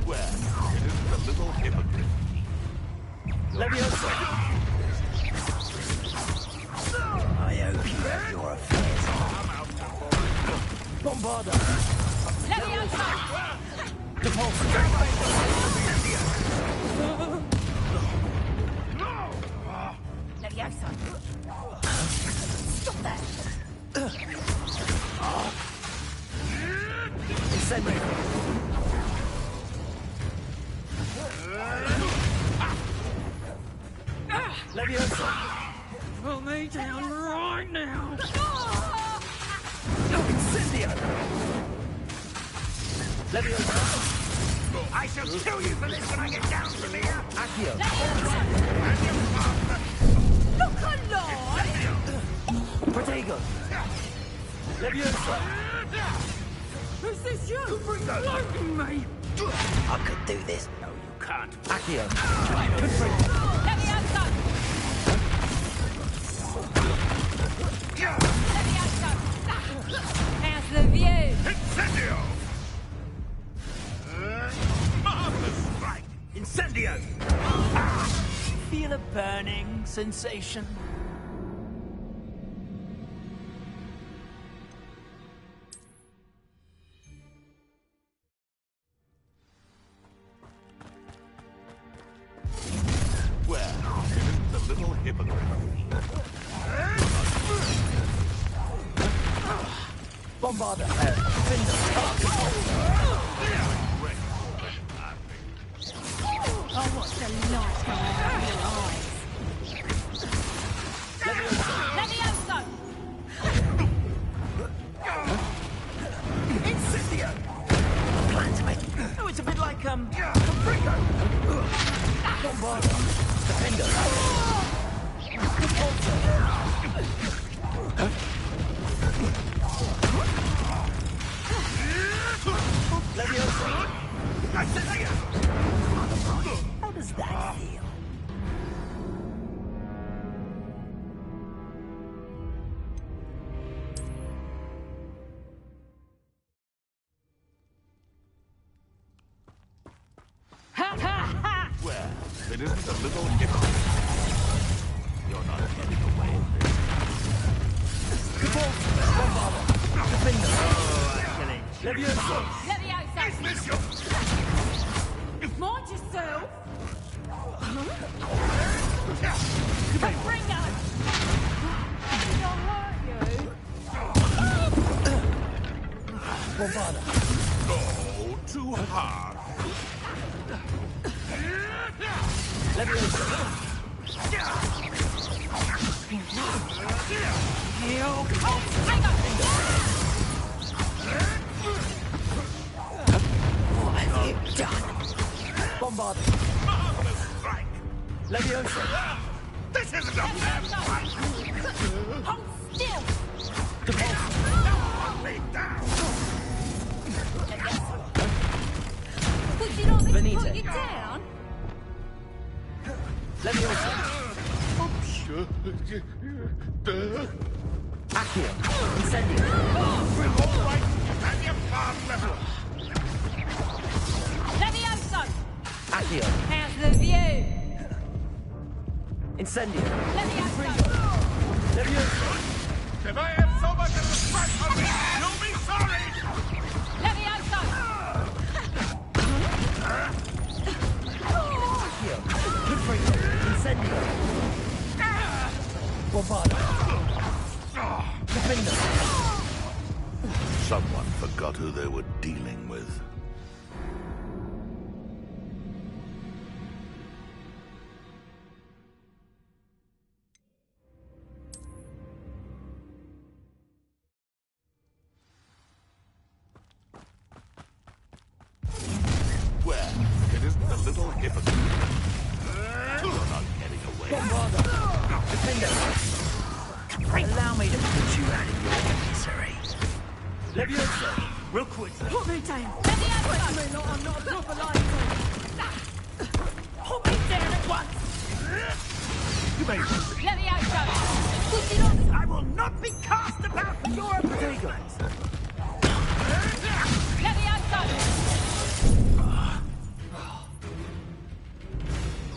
Well, it isn't a little hypocrite. Leviosa! I hope you have your affairs. Bombarda! Leviosa! Repulsor! Leviosa! Stop that! Incendio! Leviosa! Put me down right now! Incendio! Leviosa! I shall kill you for this when I get down from here! Accio! Look alive! Protego! Leviosa! Is this you? Cuprico! Floating me! I could do this. No, you can't. Accio! Leviosa! Leviosa! How's the view? Incendio! Marvelous strike! Incendio! Feel a burning sensation? Well, it isn't a little hypocrite. Bombarda! Oh, what's the light go out of your eyes? Leviosa! Incendio! Plan to make... Oh, it's a bit like, Confringo! Bombarda! Defender! Repulsor! Leviosa! Incendio! How does that feel? Well, it isn't a little hypocrite. You're not getting away. Bombarda! Defender! Leviosa! Leviosa! Is this your... Mind yourself! Confringo! Did I hurt you? Bombarda! No, too hard. What have you done? Bombard. Leviosa. This isn't a fair fight! Hold still! Put me down! Would you not let me Benita. put you down? Leviosa. Accio. Incendio. We're all right. And your fast level. Levioso! Accio. How's the view? Incendio. Levioso! Leviosa. If I have so much as a scratch on me, you'll be sorry! Levioso! Accio. Confringo. Incendio. Bombarda. Defender. Someone forgot who they were dealing with. Well, it isn't a little hypocrite. You're not getting away. Bombarda. Defender. Allow me to put you out of your misery. Leviosa. Real quick. Put me down. Levioso! I'm not a proper life. Put me down at once. You may Levioso! Would you not... I will not be cast about for your obedience. Levioso!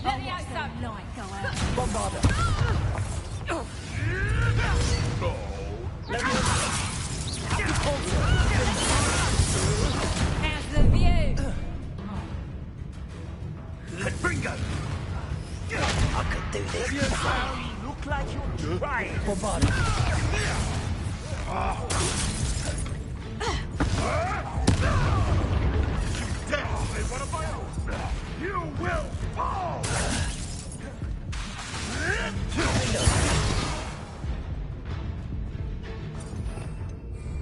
Levioso! Light go out. Bombarda. Leviosa. How's the view? Confringo. I could do this. Leviosa. Look like you're trying. Bombarda. definitely one of my own. You will fall!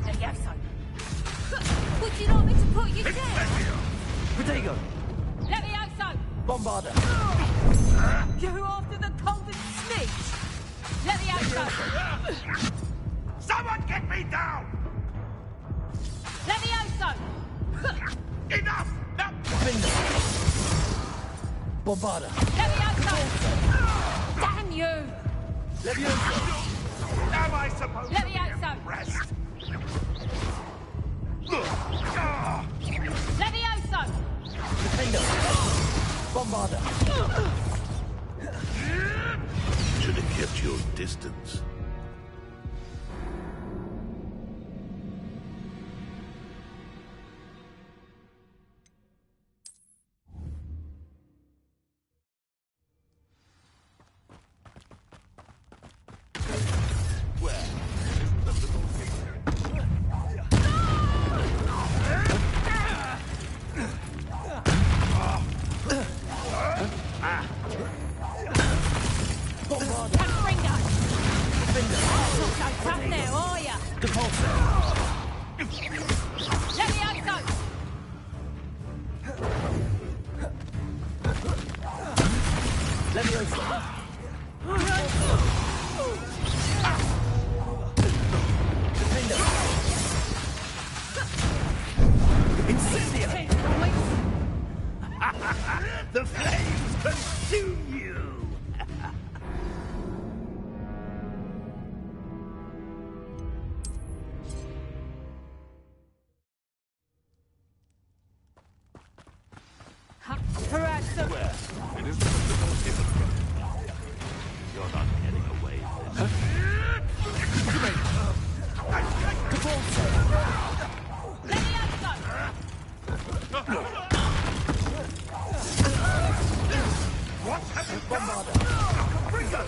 Levioso! Would you like me to put you down? Protego. Levioso! Bombarda. You're after the golden snitch! Levioso! Someone get me down! Levioso! Enough! Now! Bombarda. Levioso! Damn you! Leviosa. Am I supposed to be Levioso! impressed? Levioso! Defender. Bombarda. Should have kept your distance. The flames consume you! Perhaps the... Well, it isn't a little hypocrite. You're not getting away with it. What have you done? Ringo!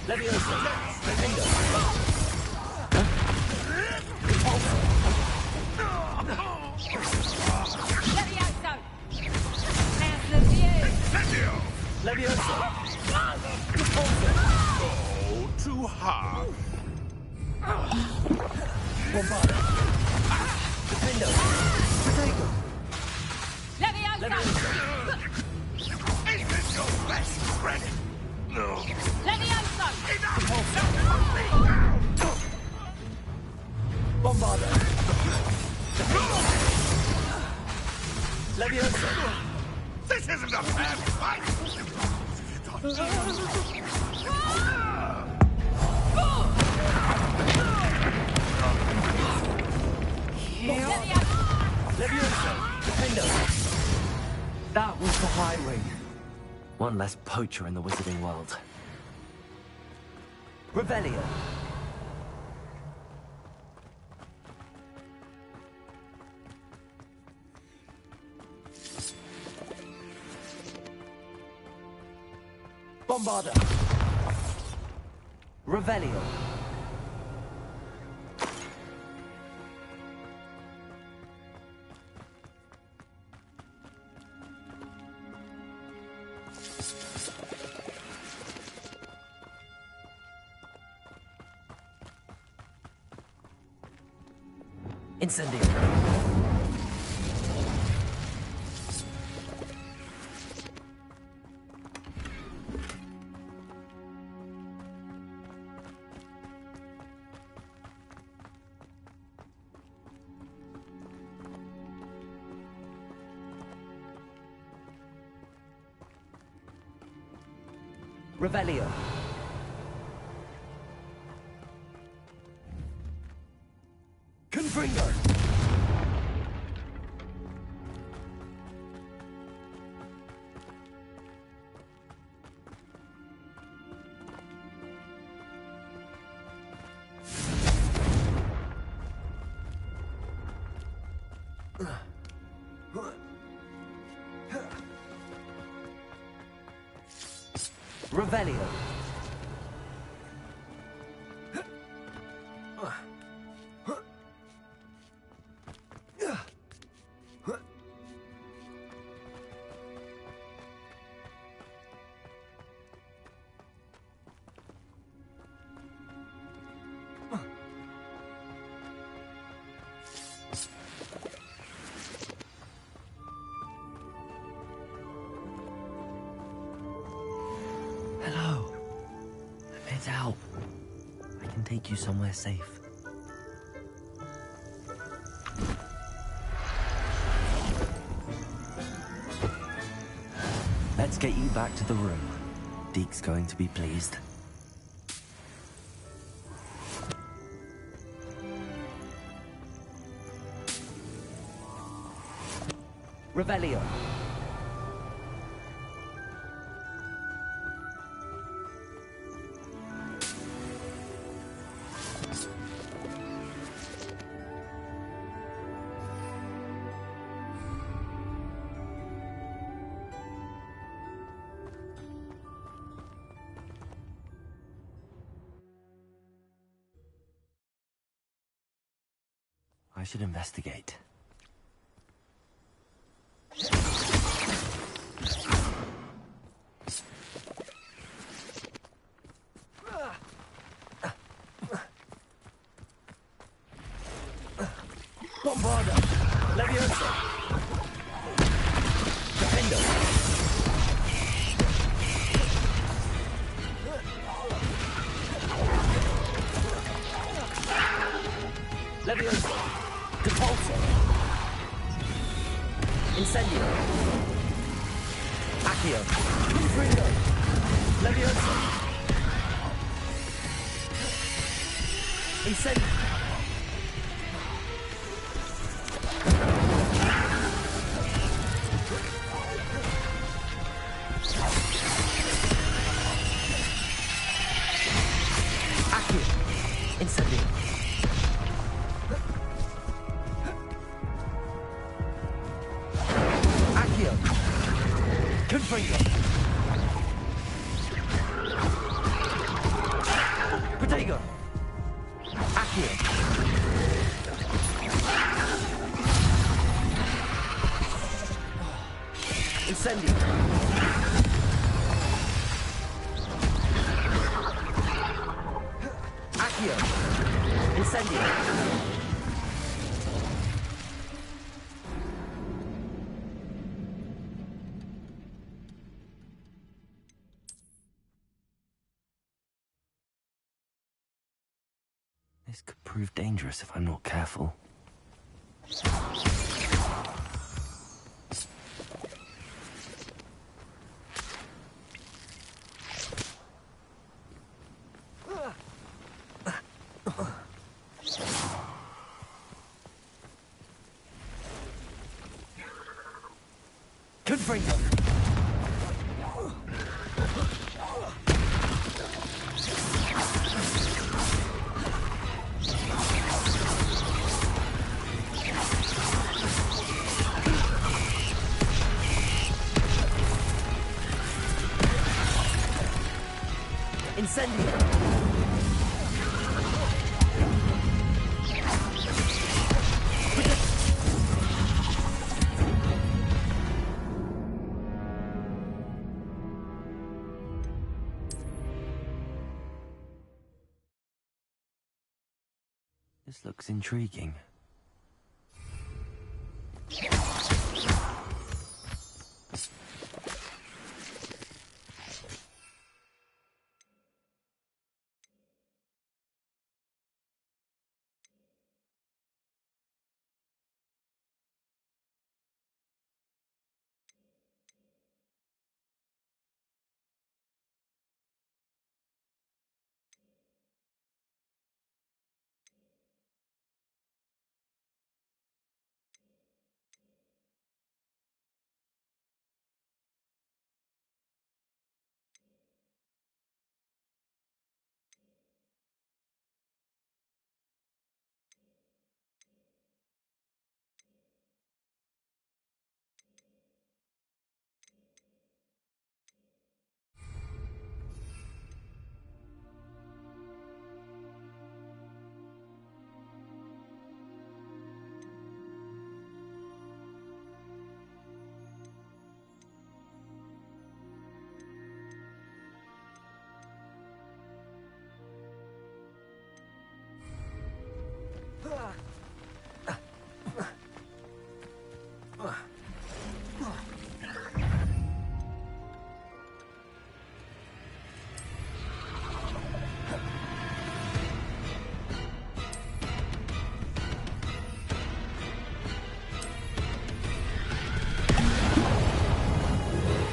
Leviosa. Defender. Levioso! Bombarda. Defendo. Protego. Levioso! Is this your best friend? No. Levioso! Bombarda. Levioso. This isn't a fair fight! Levioso. Defendo. That was the highway. One less poacher in the wizarding world. Revelio. Bombarda. Revelio. Incendio. Revelio. Confringo. Revelio. Hello. I'm here to help. I can take you somewhere safe. Let's get you back to the room. Deke's going to be pleased. Revelio. I should investigate. Bombarda. Levioso. Defendo. Levioso. Depulso. Incendio. Accio. Confringo. Levioso. Incendio. Accio. Incendio. Accio. Confringo. Protego. Accio. Incendio. Accio. Incendio! This could prove dangerous if I'm not careful. Confringo! Incendio! This looks intriguing.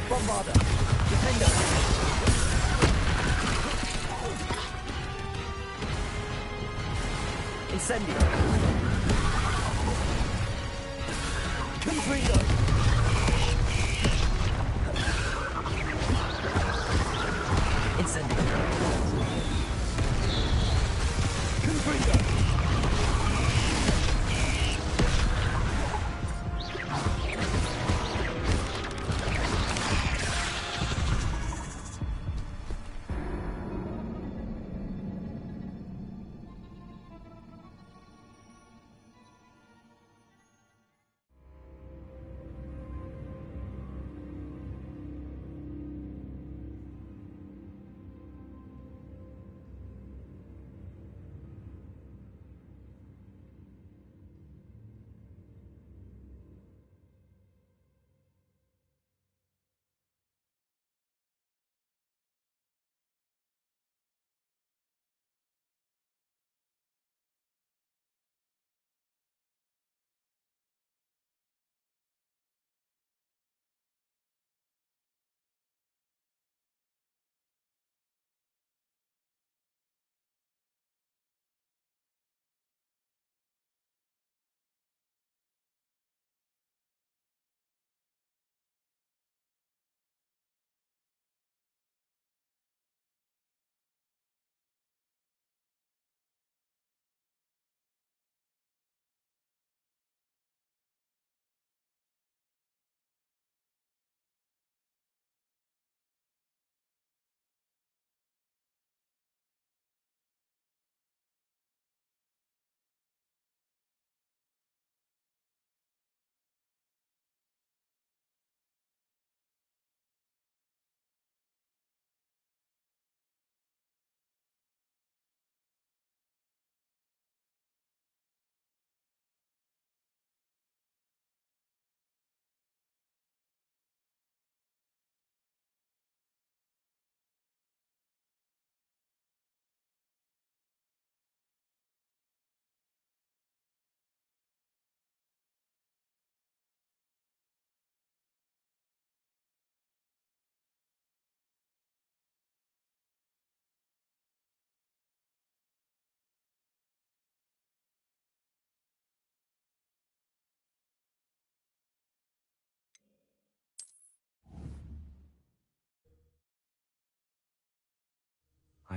Bombarda! Defender! Incendio! Confringo! Incendio! Confringo!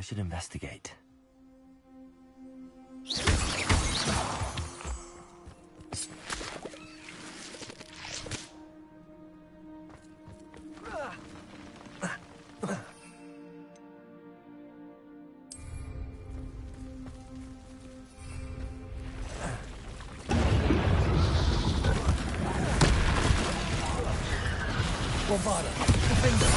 I should investigate. Bombarda, defender.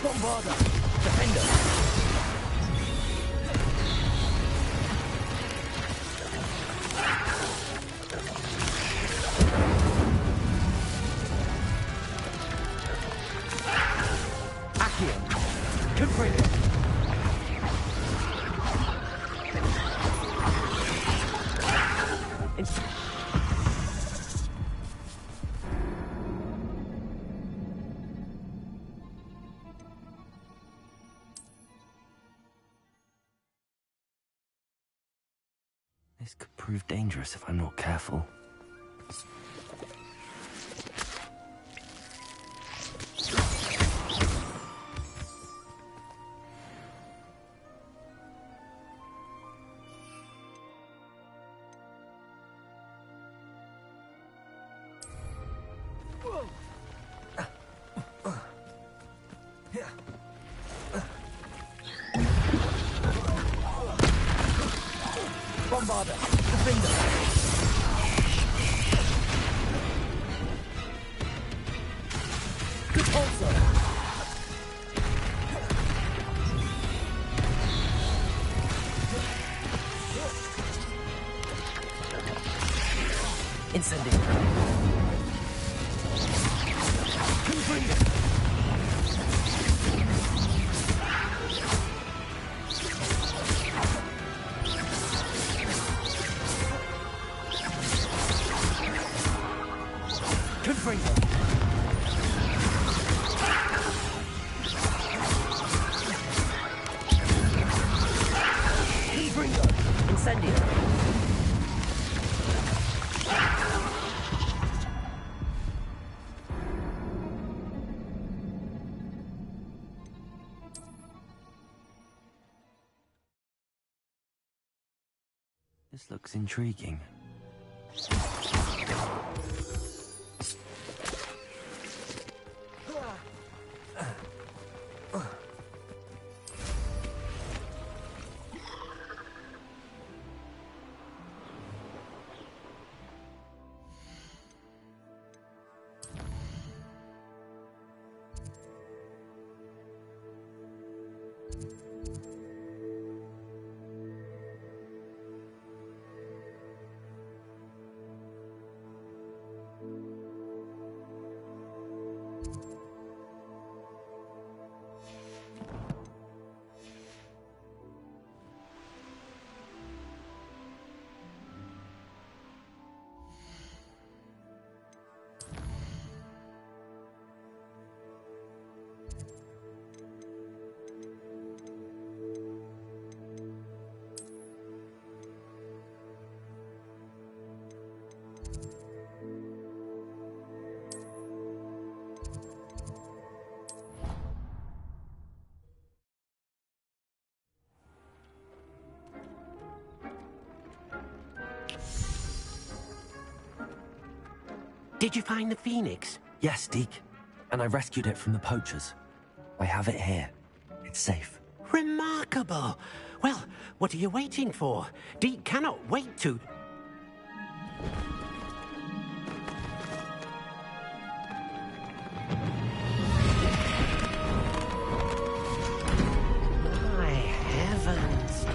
Bombarda, defender. This could prove dangerous if I'm not careful. Bombarda, defender. Good also. Incendiary. Confringo. This looks intriguing. Did you find the Phoenix? Yes, Deke. And I rescued it from the poachers. I have it here. It's safe. Remarkable. Well, what are you waiting for? Deke cannot wait to... My heavens.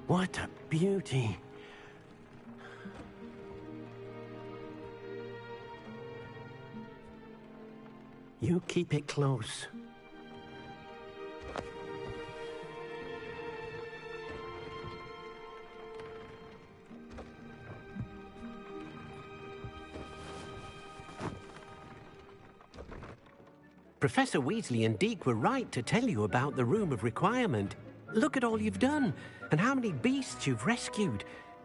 What a beauty. You keep it close. Professor Weasley and Deke were right to tell you about the Room of Requirement. Look at all you've done, and how many beasts you've rescued.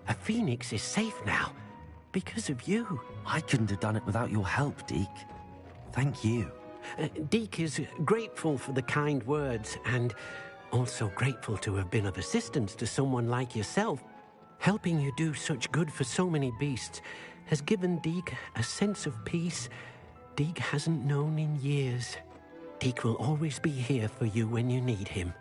A phoenix is safe now, because of you. I couldn't have done it without your help, Deke. Thank you. Deke is grateful for the kind words, and also grateful to have been of assistance to someone like yourself. Helping you do such good for so many beasts has given Deke a sense of peace Deke hasn't known in years. Deke will always be here for you when you need him.